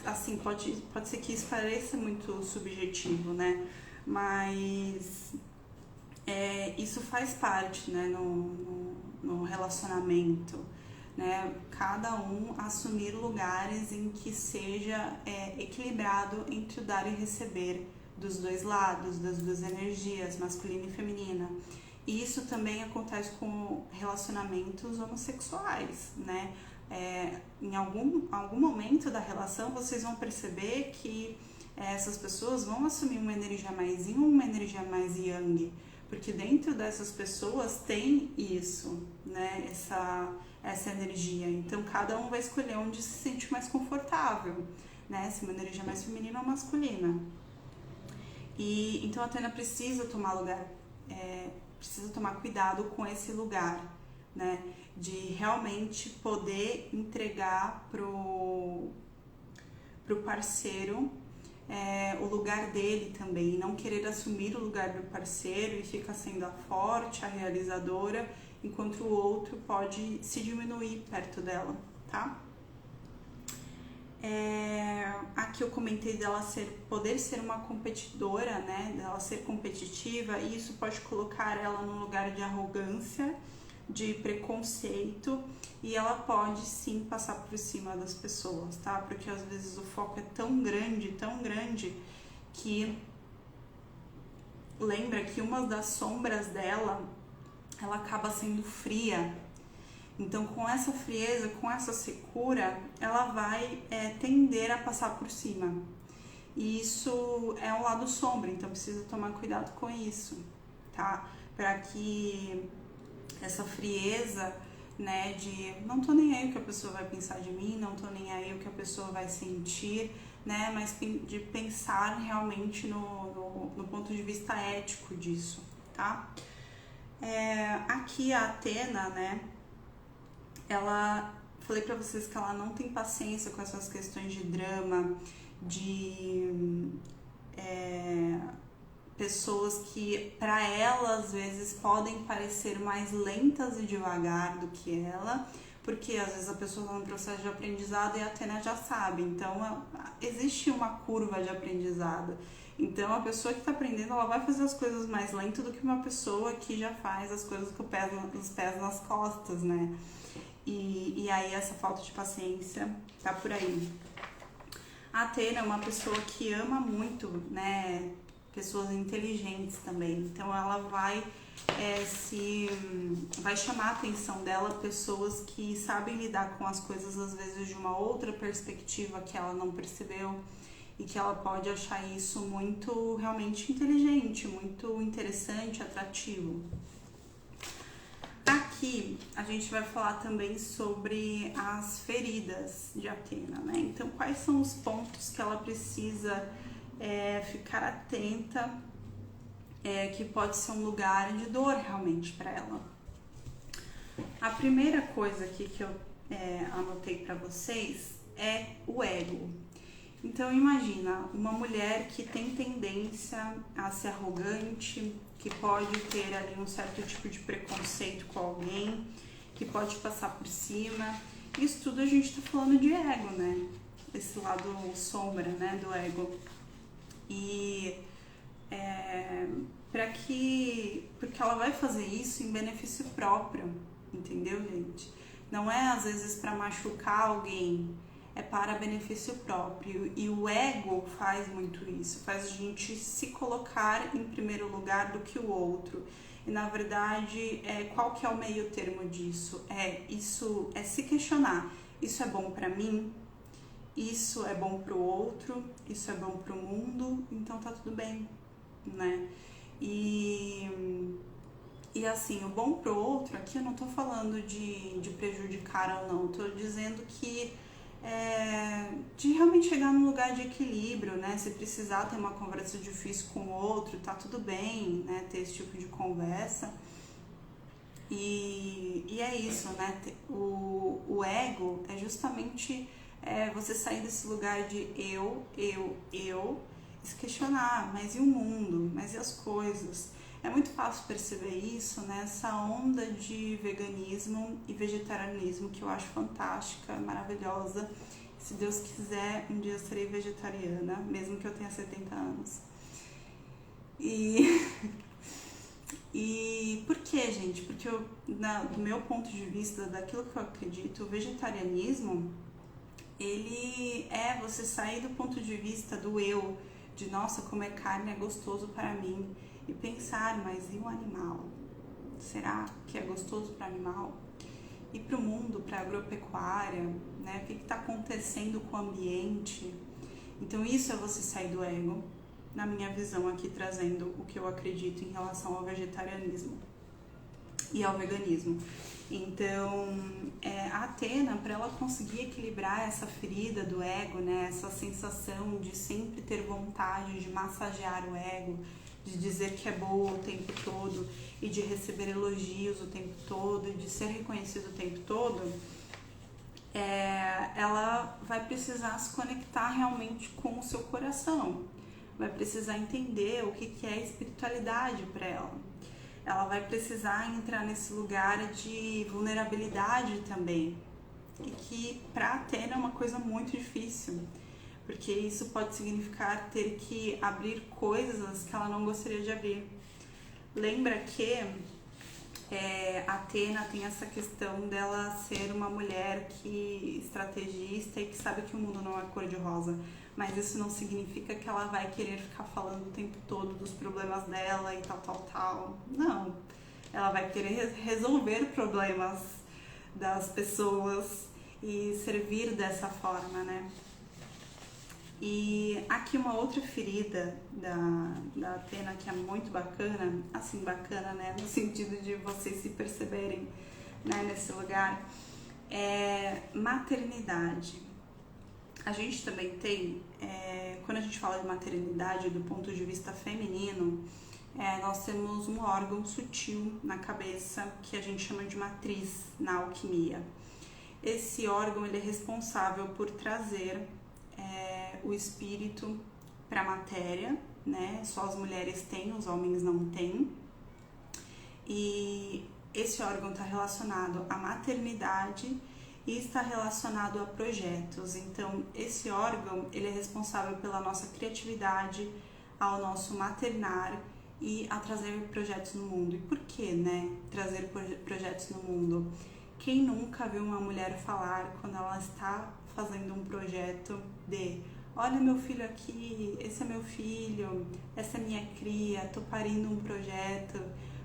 assim, pode ser que isso pareça muito subjetivo, né? Mas isso faz parte, né, no relacionamento, né? Cada um assumir lugares em que seja equilibrado entre o dar e receber dos dois lados, das duas energias, masculina e feminina. E isso também acontece com relacionamentos homossexuais, né? Em algum momento da relação vocês vão perceber que essas pessoas vão assumir uma energia mais yin ou uma energia mais yang, porque dentro dessas pessoas tem isso, né? Essa energia. Então cada um vai escolher onde se sente mais confortável, né? Se uma energia mais feminina ou masculina. E então a Atena precisa tomar precisa tomar cuidado com esse lugar, né? De realmente poder entregar pro parceiro o lugar dele também, não querer assumir o lugar do parceiro e ficar sendo a forte, a realizadora, enquanto o outro pode se diminuir perto dela, tá? Aqui eu comentei dela poder ser uma competidora, né? Dela ser competitiva, e isso pode colocar ela num lugar de arrogância, de preconceito, e ela pode sim passar por cima das pessoas, tá? Porque às vezes o foco é tão grande, que lembra que uma das sombras dela, ela acaba sendo fria. Então, com essa frieza, com essa secura, ela vai tender a passar por cima. E isso é um lado sombra, então precisa tomar cuidado com isso, tá? Para que essa frieza, né, de não tô nem aí o que a pessoa vai pensar de mim, não tô nem aí o que a pessoa vai sentir, né, mas de pensar realmente no ponto de vista ético disso, tá? Aqui a Atena, né, falei pra vocês que ela não tem paciência com essas questões de drama, de pessoas que pra ela às vezes podem parecer mais lentas e devagar do que ela, porque às vezes a pessoa está no processo de aprendizado e a Atena já sabe, então existe uma curva de aprendizado. Então a pessoa que está aprendendo, ela vai fazer as coisas mais lento do que uma pessoa que já faz as coisas com os pés nas costas, né? E aí essa falta de paciência tá por aí. A Atena é uma pessoa que ama muito, né, pessoas inteligentes também. Então ela vai vai chamar a atenção dela pessoas que sabem lidar com as coisas às vezes de uma outra perspectiva que ela não percebeu, e que ela pode achar isso muito realmente inteligente, muito interessante, atrativo. Aqui a gente vai falar também sobre as feridas de Atena, né? Então, quais são os pontos que ela precisa ficar atenta, que pode ser um lugar de dor realmente para ela? A primeira coisa aqui que eu anotei para vocês é o ego. Então, imagina uma mulher que tem tendência a ser arrogante, que pode ter ali um certo tipo de preconceito com alguém, que pode passar por cima. Isso tudo a gente tá falando de ego, né? Esse lado sombra, né, do ego. E porque ela vai fazer isso em benefício próprio, entendeu, gente? Não é às vezes para machucar alguém, é para benefício próprio. E o ego faz muito isso, faz a gente se colocar em primeiro lugar do que o outro. E na verdade, qual que é o meio termo disso? Isso é se questionar. Isso é bom para mim? Isso é bom para o outro? Isso é bom para o mundo? Então tá tudo bem, né? E assim, o bom pro outro, aqui eu não tô falando de prejudicar ou não, tô dizendo que de realmente chegar num lugar de equilíbrio, né? Se precisar ter uma conversa difícil com o outro, tá tudo bem, né? Ter esse tipo de conversa. E é isso, né? O ego é justamente você sair desse lugar de eu, e se questionar, mas e o mundo? Mas e as coisas? É muito fácil perceber isso nessa onda de veganismo e vegetarianismo que eu acho fantástica, maravilhosa. Se Deus quiser, um dia eu serei vegetariana, mesmo que eu tenha 70 anos. E por que, gente? Porque do meu ponto de vista, daquilo que eu acredito, o vegetarianismo, ele é você sair do ponto de vista do eu, de nossa, comer carne é gostoso para mim, e pensar, mas e o animal? Será que é gostoso para o animal? E para o mundo, para a agropecuária, né? O que está acontecendo com o ambiente? Então isso é você sair do ego, na minha visão aqui, trazendo o que eu acredito em relação ao vegetarianismo e ao veganismo. Então, a Athena, para ela conseguir equilibrar essa ferida do ego, né, essa sensação de sempre ter vontade de massagear o ego, de dizer que é boa o tempo todo e de receber elogios o tempo todo e de ser reconhecido o tempo todo, ela vai precisar se conectar realmente com o seu coração, vai precisar entender o que é espiritualidade para ela. Ela vai precisar entrar nesse lugar de vulnerabilidade também, e que para Athena é uma coisa muito difícil, porque isso pode significar ter que abrir coisas que ela não gostaria de abrir. Lembra que Athena tem essa questão dela ser uma mulher estrategista e que sabe que o mundo não é cor-de-rosa, mas isso não significa que ela vai querer ficar falando o tempo todo dos problemas dela e tal. Não, ela vai querer resolver problemas das pessoas e servir dessa forma, né? E aqui uma outra ferida da Athena que é muito bacana, assim, bacana, né, no sentido de vocês se perceberem, né, nesse lugar, é maternidade. A gente também tem, quando a gente fala de maternidade do ponto de vista feminino, nós temos um órgão sutil na cabeça que a gente chama de matriz na alquimia. Esse órgão ele é responsável por trazer o espírito para a matéria, né? Só as mulheres têm, os homens não têm. E esse órgão está relacionado à maternidade e está relacionado a projetos. Então, esse órgão ele é responsável pela nossa criatividade, ao nosso maternar e a trazer projetos no mundo. E por que, né? Trazer projetos no mundo? Quem nunca viu uma mulher falar quando ela está fazendo um projeto de olha meu filho aqui, esse é meu filho, essa é minha cria, tô parindo um projeto,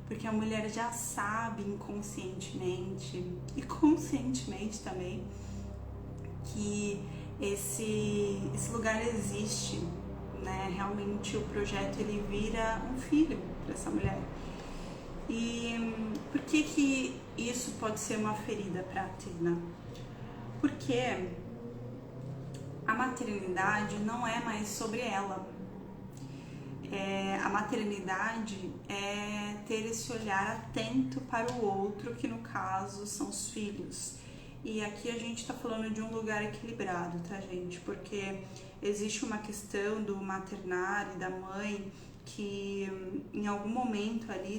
porque a mulher já sabe inconscientemente e conscientemente também que esse lugar existe, né? Realmente o projeto ele vira um filho para essa mulher. E por que isso pode ser uma ferida para a Athena? Porque a maternidade não é mais sobre ela. A maternidade é ter esse olhar atento para o outro, que no caso são os filhos. E aqui a gente está falando de um lugar equilibrado, tá, gente? Porque existe uma questão do maternar e da mãe que em algum momento ali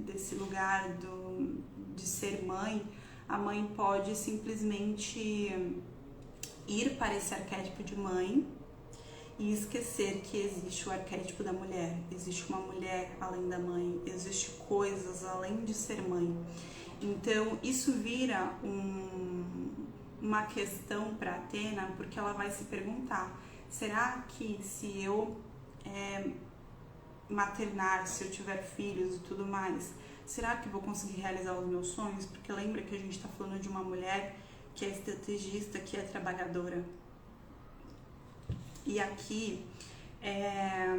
desse lugar de ser mãe, a mãe pode simplesmente ir para esse arquétipo de mãe e esquecer que existe o arquétipo da mulher. Existe uma mulher além da mãe, existe coisas além de ser mãe. Então isso vira uma questão para Athena, porque ela vai se perguntar, será que se eu maternar, se eu tiver filhos e tudo mais, será que eu vou conseguir realizar os meus sonhos? Porque lembra que a gente está falando de uma mulher que é estrategista, que é trabalhadora. E aqui é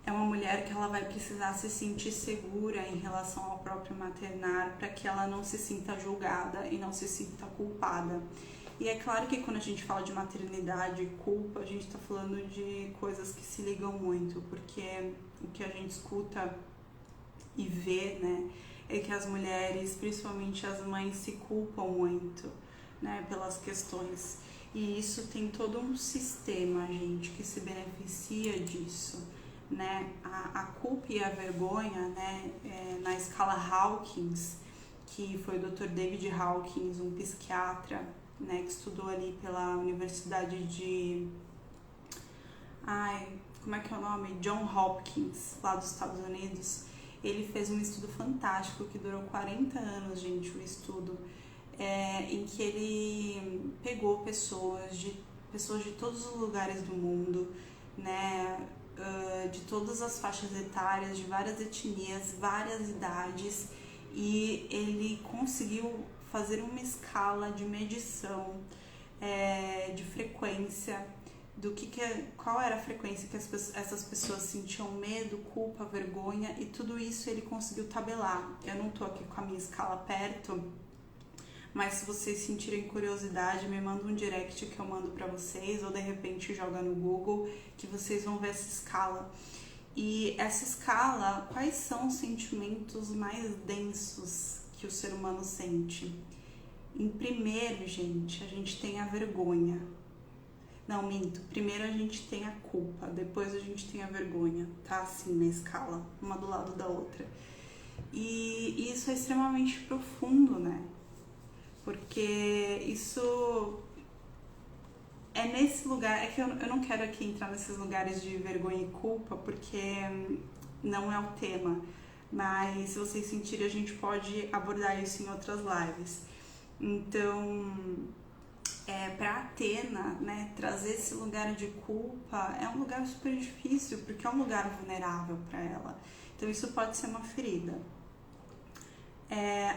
uma mulher que ela vai precisar se sentir segura em relação ao próprio maternar, para que ela não se sinta julgada e não se sinta culpada. E é claro que quando a gente fala de maternidade e culpa, a gente está falando de coisas que se ligam muito, porque o que a gente escuta e vê, né, é que as mulheres, principalmente as mães, se culpam muito, né, pelas questões. E isso tem todo um sistema, gente, que se beneficia disso, né? A culpa e a vergonha, né, na escala Hawkins, que foi o Dr. David Hawkins, um psiquiatra, né, que estudou ali pela Universidade de... como é que é o nome? John Hopkins, lá dos Estados Unidos. Ele fez um estudo fantástico que durou 40 anos, gente, o estudo, em que ele pegou pessoas de todos os lugares do mundo, né, de todas as faixas etárias, de várias etnias, várias idades, e ele conseguiu fazer uma escala de medição de frequência qual era a frequência que essas pessoas sentiam medo, culpa, vergonha, e tudo isso ele conseguiu tabelar. Eu não tô aqui com a minha escala perto, mas se vocês sentirem curiosidade, me manda um direct que eu mando pra vocês, ou de repente joga no Google, que vocês vão ver essa escala. E essa escala, quais são os sentimentos mais densos que o ser humano sente? Em primeiro, gente, a gente tem a vergonha. Não, minto. Primeiro a gente tem a culpa, depois a gente tem a vergonha, tá? Assim, na escala, uma do lado da outra. E isso é extremamente profundo, né? Porque isso é nesse lugar, é que eu não quero aqui entrar nesses lugares de vergonha e culpa, porque não é o tema, mas se vocês sentirem, a gente pode abordar isso em outras lives. Então, para Athena, né, trazer esse lugar de culpa é um lugar super difícil, porque é um lugar vulnerável para ela. Então, isso pode ser uma ferida.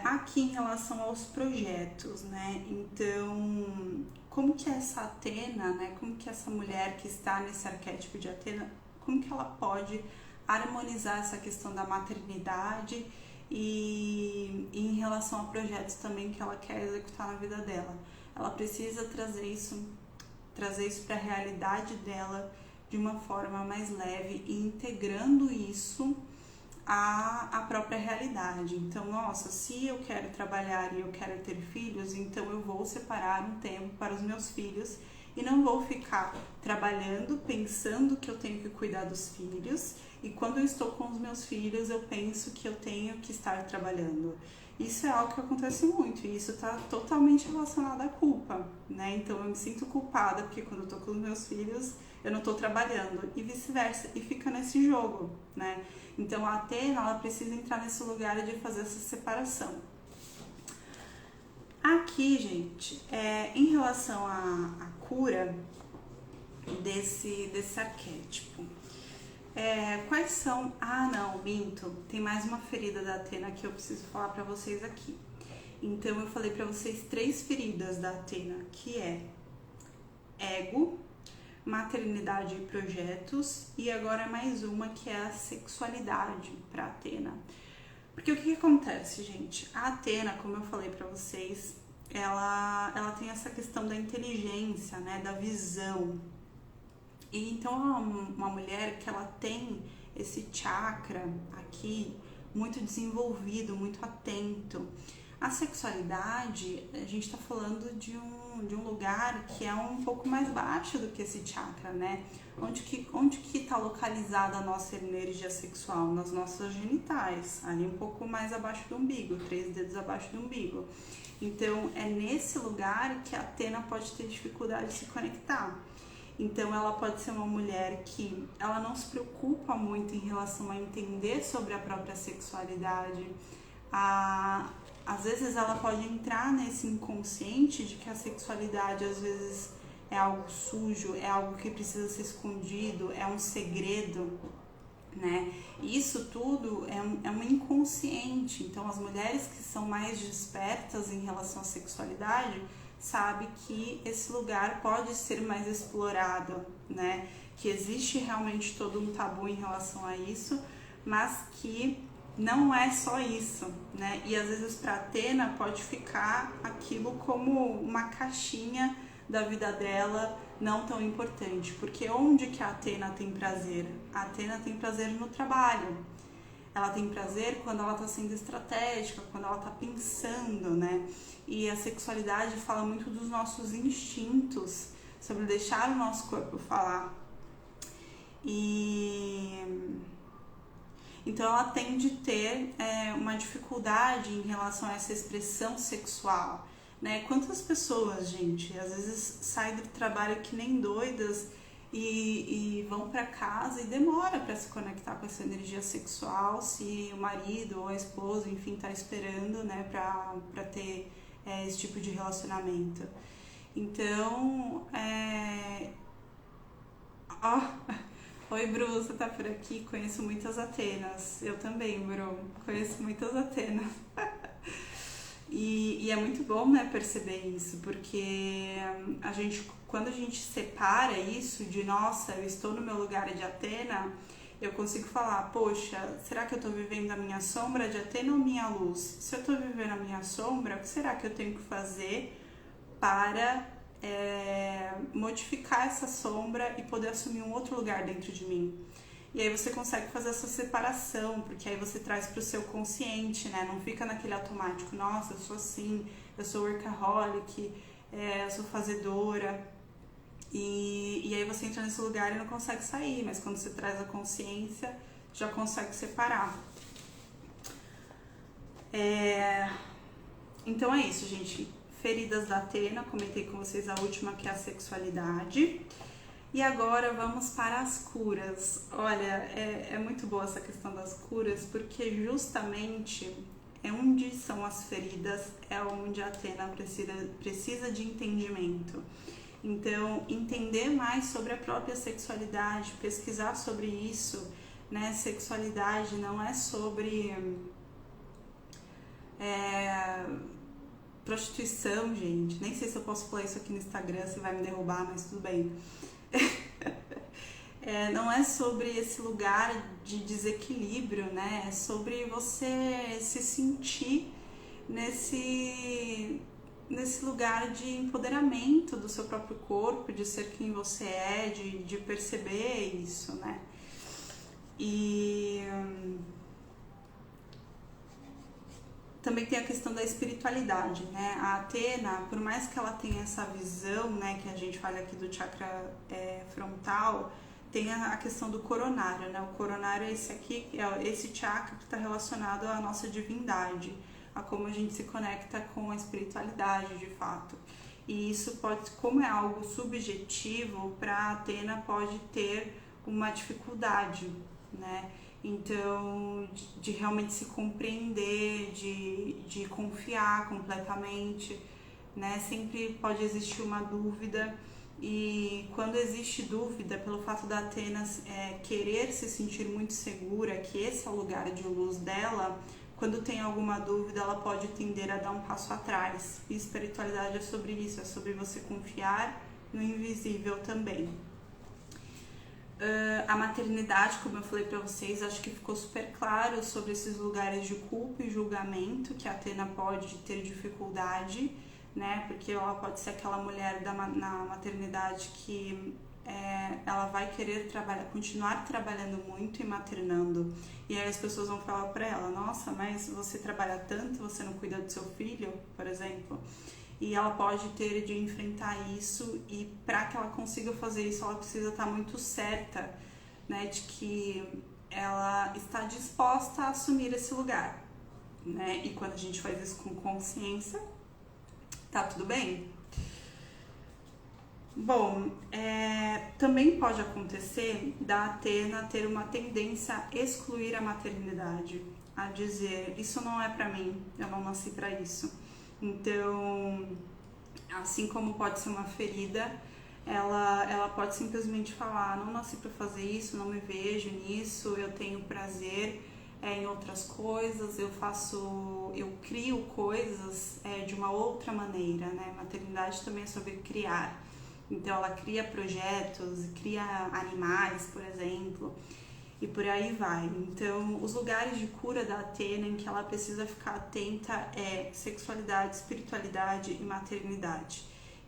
Aqui em relação aos projetos, né, então, como que essa Athena, né, como que essa mulher que está nesse arquétipo de Athena, como que ela pode harmonizar essa questão da maternidade e em relação a projetos também que ela quer executar na vida dela. Ela precisa trazer isso para a realidade dela de uma forma mais leve e integrando isso à própria realidade. Então, nossa, se eu quero trabalhar e eu quero ter filhos, então eu vou separar um tempo para os meus filhos e não vou ficar trabalhando, pensando que eu tenho que cuidar dos filhos, e quando eu estou com os meus filhos, eu penso que eu tenho que estar trabalhando. Isso é algo que acontece muito, e isso está totalmente relacionado à culpa, né? Então eu me sinto culpada porque quando eu estou com os meus filhos, eu não estou trabalhando, e vice-versa, e fica nesse jogo, né? Então a Athena, ela precisa entrar nesse lugar de fazer essa separação. Aqui, gente, em relação à cura desse arquétipo, quais são... não, minto, tem mais uma ferida da Athena que eu preciso falar pra vocês aqui. Então eu falei pra vocês 3 feridas da Athena, que é ego, maternidade e projetos, e agora mais uma que é a sexualidade pra Athena. Porque o que acontece, gente? A Athena, como eu falei pra vocês, ela tem essa questão da inteligência, né, da visão. E então é uma mulher que ela tem esse chakra aqui muito desenvolvido, muito atento. A sexualidade, a gente está falando de um lugar que é um pouco mais baixo do que esse chakra, né? Onde que está localizada a nossa energia sexual? Nas nossas genitais, ali um pouco mais abaixo do umbigo, 3 dedos abaixo do umbigo. Então, é nesse lugar que a Athena pode ter dificuldade de se conectar. Então, ela pode ser uma mulher que ela não se preocupa muito em relação a entender sobre a própria sexualidade, a às vezes ela pode entrar nesse inconsciente de que a sexualidade às vezes é algo sujo, é algo que precisa ser escondido, é um segredo, né? Isso tudo é um inconsciente. Então as mulheres que são mais despertas em relação à sexualidade sabem que esse lugar pode ser mais explorado, né? Que existe realmente todo um tabu em relação a isso, mas que não é só isso, né? E às vezes para Atena pode ficar aquilo como uma caixinha da vida dela não tão importante, porque onde que a Atena tem prazer? A Atena tem prazer no trabalho. Ela tem prazer quando ela está sendo estratégica, quando ela está pensando, né? E a sexualidade fala muito dos nossos instintos, sobre deixar o nosso corpo falar. E então ela tende a ter uma dificuldade em relação a essa expressão sexual, né? Quantas pessoas, gente, às vezes saem do trabalho que nem doidas e vão para casa e demora para se conectar com essa energia sexual, se o marido ou a esposa, enfim, tá esperando, né, para ter esse tipo de relacionamento. Então, Oi, Bru, você tá por aqui? Conheço muitas Atenas. Eu também, Bru, conheço muitas Atenas. E é muito bom, né, perceber isso, porque quando a gente separa isso de, nossa, eu estou no meu lugar de Atena, eu consigo falar, poxa, será que eu estou vivendo a minha sombra de Atena ou minha luz? Se eu estou vivendo a minha sombra, o que será que eu tenho que fazer para modificar essa sombra e poder assumir um outro lugar dentro de mim? E aí você consegue fazer essa separação, porque aí você traz para o seu consciente, né? Não fica naquele automático, nossa, eu sou assim, eu sou workaholic, eu sou fazedora. E aí você entra nesse lugar e não consegue sair, mas quando você traz a consciência, já consegue separar. Então é isso, gente. Feridas da Atena, comentei com vocês a última, que é a sexualidade. E agora vamos para as curas. Olha, é muito boa essa questão das curas, porque justamente é onde são as feridas, é onde a Atena precisa de entendimento. Então, entender mais sobre a própria sexualidade, pesquisar sobre isso, né? Sexualidade não é sobre prostituição, gente. Nem sei se eu posso falar isso aqui no Instagram, se vai me derrubar, mas tudo bem. Não é sobre esse lugar de desequilíbrio, né? É sobre você se sentir nesse lugar de empoderamento do seu próprio corpo, de ser quem você é, de perceber isso, né? E também tem a questão da espiritualidade, né? A Atena, por mais que ela tenha essa visão, né, que a gente fala aqui do chakra frontal, tem a questão do coronário, né? O coronário é esse aqui, é esse chakra que está relacionado à nossa divindade, a como a gente se conecta com a espiritualidade, de fato. E isso pode, como é algo subjetivo, para Atena pode ter uma dificuldade, né? Então, de realmente se compreender, de confiar completamente, né? Sempre pode existir uma dúvida, e quando existe dúvida, pelo fato da Atena querer se sentir muito segura, que esse é o lugar de luz dela, quando tem alguma dúvida, ela pode tender a dar um passo atrás. E espiritualidade é sobre isso, é sobre você confiar no invisível também. A maternidade, como eu falei para vocês, acho que ficou super claro sobre esses lugares de culpa e julgamento que a Atena pode ter dificuldade, né? Porque ela pode ser aquela mulher na maternidade que ela vai querer continuar trabalhando muito e maternando. E aí as pessoas vão falar para ela, nossa, mas você trabalha tanto, você não cuida do seu filho, por exemplo. E ela pode ter de enfrentar isso, e para que ela consiga fazer isso, ela precisa estar muito certa, né, de que ela está disposta a assumir esse lugar, né? E quando a gente faz isso com consciência, tá tudo bem. Bom, também pode acontecer da Atena ter uma tendência a excluir a maternidade. a dizer, isso não é pra mim, eu não nasci pra isso. Então, assim como pode ser uma ferida, ela pode simplesmente falar, não nasci pra fazer isso, não me vejo nisso, eu tenho prazer em outras coisas, eu crio coisas de uma outra maneira, né? Maternidade também é sobre criar. Então ela cria projetos, cria animais, por exemplo, e por aí vai. Então os lugares de cura da Athena em que ela precisa ficar atenta é sexualidade, espiritualidade e maternidade.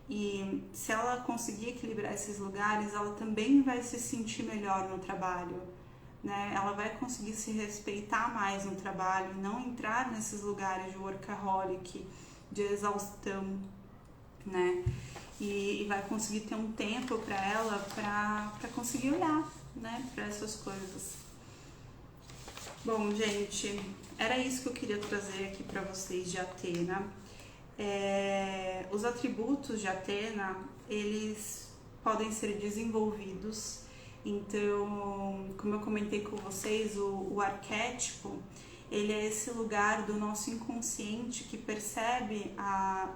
E se ela conseguir equilibrar esses lugares, ela também vai se sentir melhor no trabalho, né? Ela vai conseguir se respeitar mais no trabalho, não entrar nesses lugares de workaholic, de exaustão, né? E vai conseguir ter um tempo para ela para conseguir olhar, né, para essas coisas. Bom, gente, era isso que eu queria trazer aqui para vocês de Athena. Os atributos de Athena, eles podem ser desenvolvidos. Então, como eu comentei com vocês, o arquétipo, ele é esse lugar do nosso inconsciente que percebe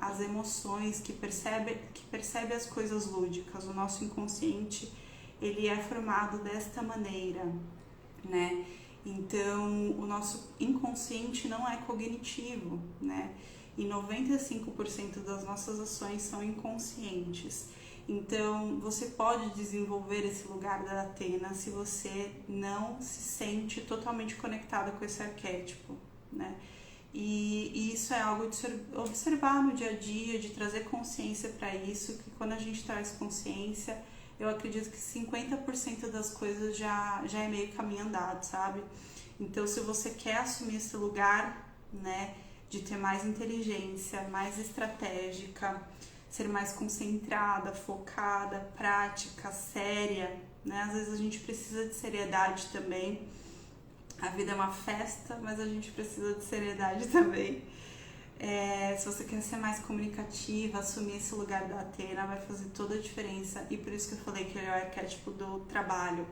as emoções, que percebe as coisas lúdicas. O nosso inconsciente, ele é formado desta maneira, né? Então, o nosso inconsciente não é cognitivo, né? E 95% das nossas ações são inconscientes. Então, você pode desenvolver esse lugar da Athena se você não se sente totalmente conectada com esse arquétipo, né? E isso é algo de observar no dia a dia, de trazer consciência para isso, que quando a gente traz consciência, eu acredito que 50% das coisas já é meio caminho andado, sabe? Então, se você quer assumir esse lugar, né, de ter mais inteligência, mais estratégica, ser mais concentrada, focada, prática, séria, né? Às vezes a gente precisa de seriedade também. A vida é uma festa, mas a gente precisa de seriedade também. Se você quer ser mais comunicativa, assumir esse lugar da Athena, vai fazer toda a diferença. E por isso que eu falei que ele é o arquétipo do trabalho.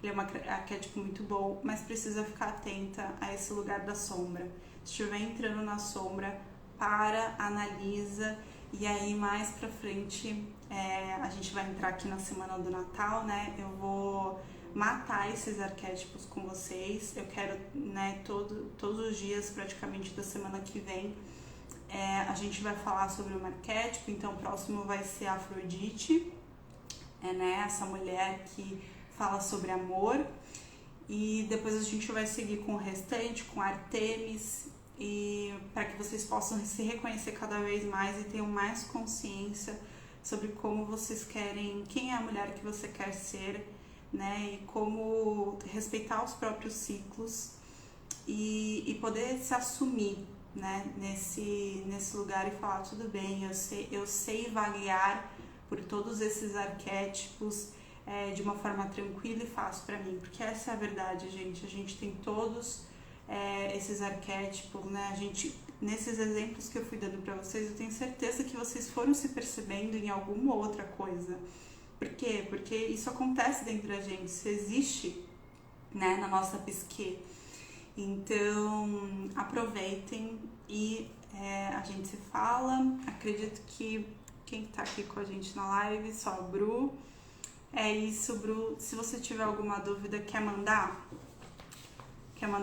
Ele é um arquétipo muito bom, mas precisa ficar atenta a esse lugar da sombra. Se estiver entrando na sombra, analisa. E aí mais pra frente, a gente vai entrar aqui na semana do Natal, né? Eu vou matar esses arquétipos com vocês. Eu quero, né, todos os dias praticamente da semana que vem, a gente vai falar sobre um arquétipo. Então o próximo vai ser a Afrodite, né? Essa mulher que fala sobre amor. E depois a gente vai seguir com o restante, com Artemis, e para que vocês possam se reconhecer cada vez mais e tenham mais consciência sobre como vocês querem, quem é a mulher que você quer ser, né, e como respeitar os próprios ciclos e poder se assumir, né, nesse lugar e falar, tudo bem, eu sei vaguear por todos esses arquétipos de uma forma tranquila e fácil para mim, porque essa é a verdade, gente. A gente tem todos esses arquétipos, né? A gente, nesses exemplos que eu fui dando para vocês, eu tenho certeza que vocês foram se percebendo em alguma outra coisa. Por quê? Porque isso acontece dentro da gente, isso existe, né, na nossa psique. Então, aproveitem e a gente se fala. Acredito que quem tá aqui com a gente na live, só a Bru. É isso, Bru. Se você tiver alguma dúvida, quer mandar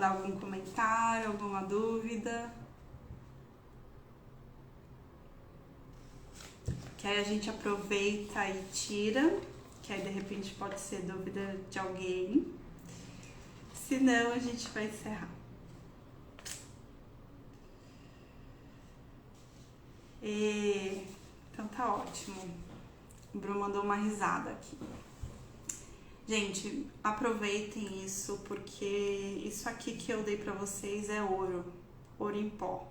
algum comentário, alguma dúvida? Que aí a gente aproveita e tira, que aí de repente pode ser dúvida de alguém. Se não, a gente vai encerrar. Então tá ótimo. O Bruno mandou uma risada aqui. Gente, aproveitem isso, porque isso aqui que eu dei pra vocês é ouro em pó.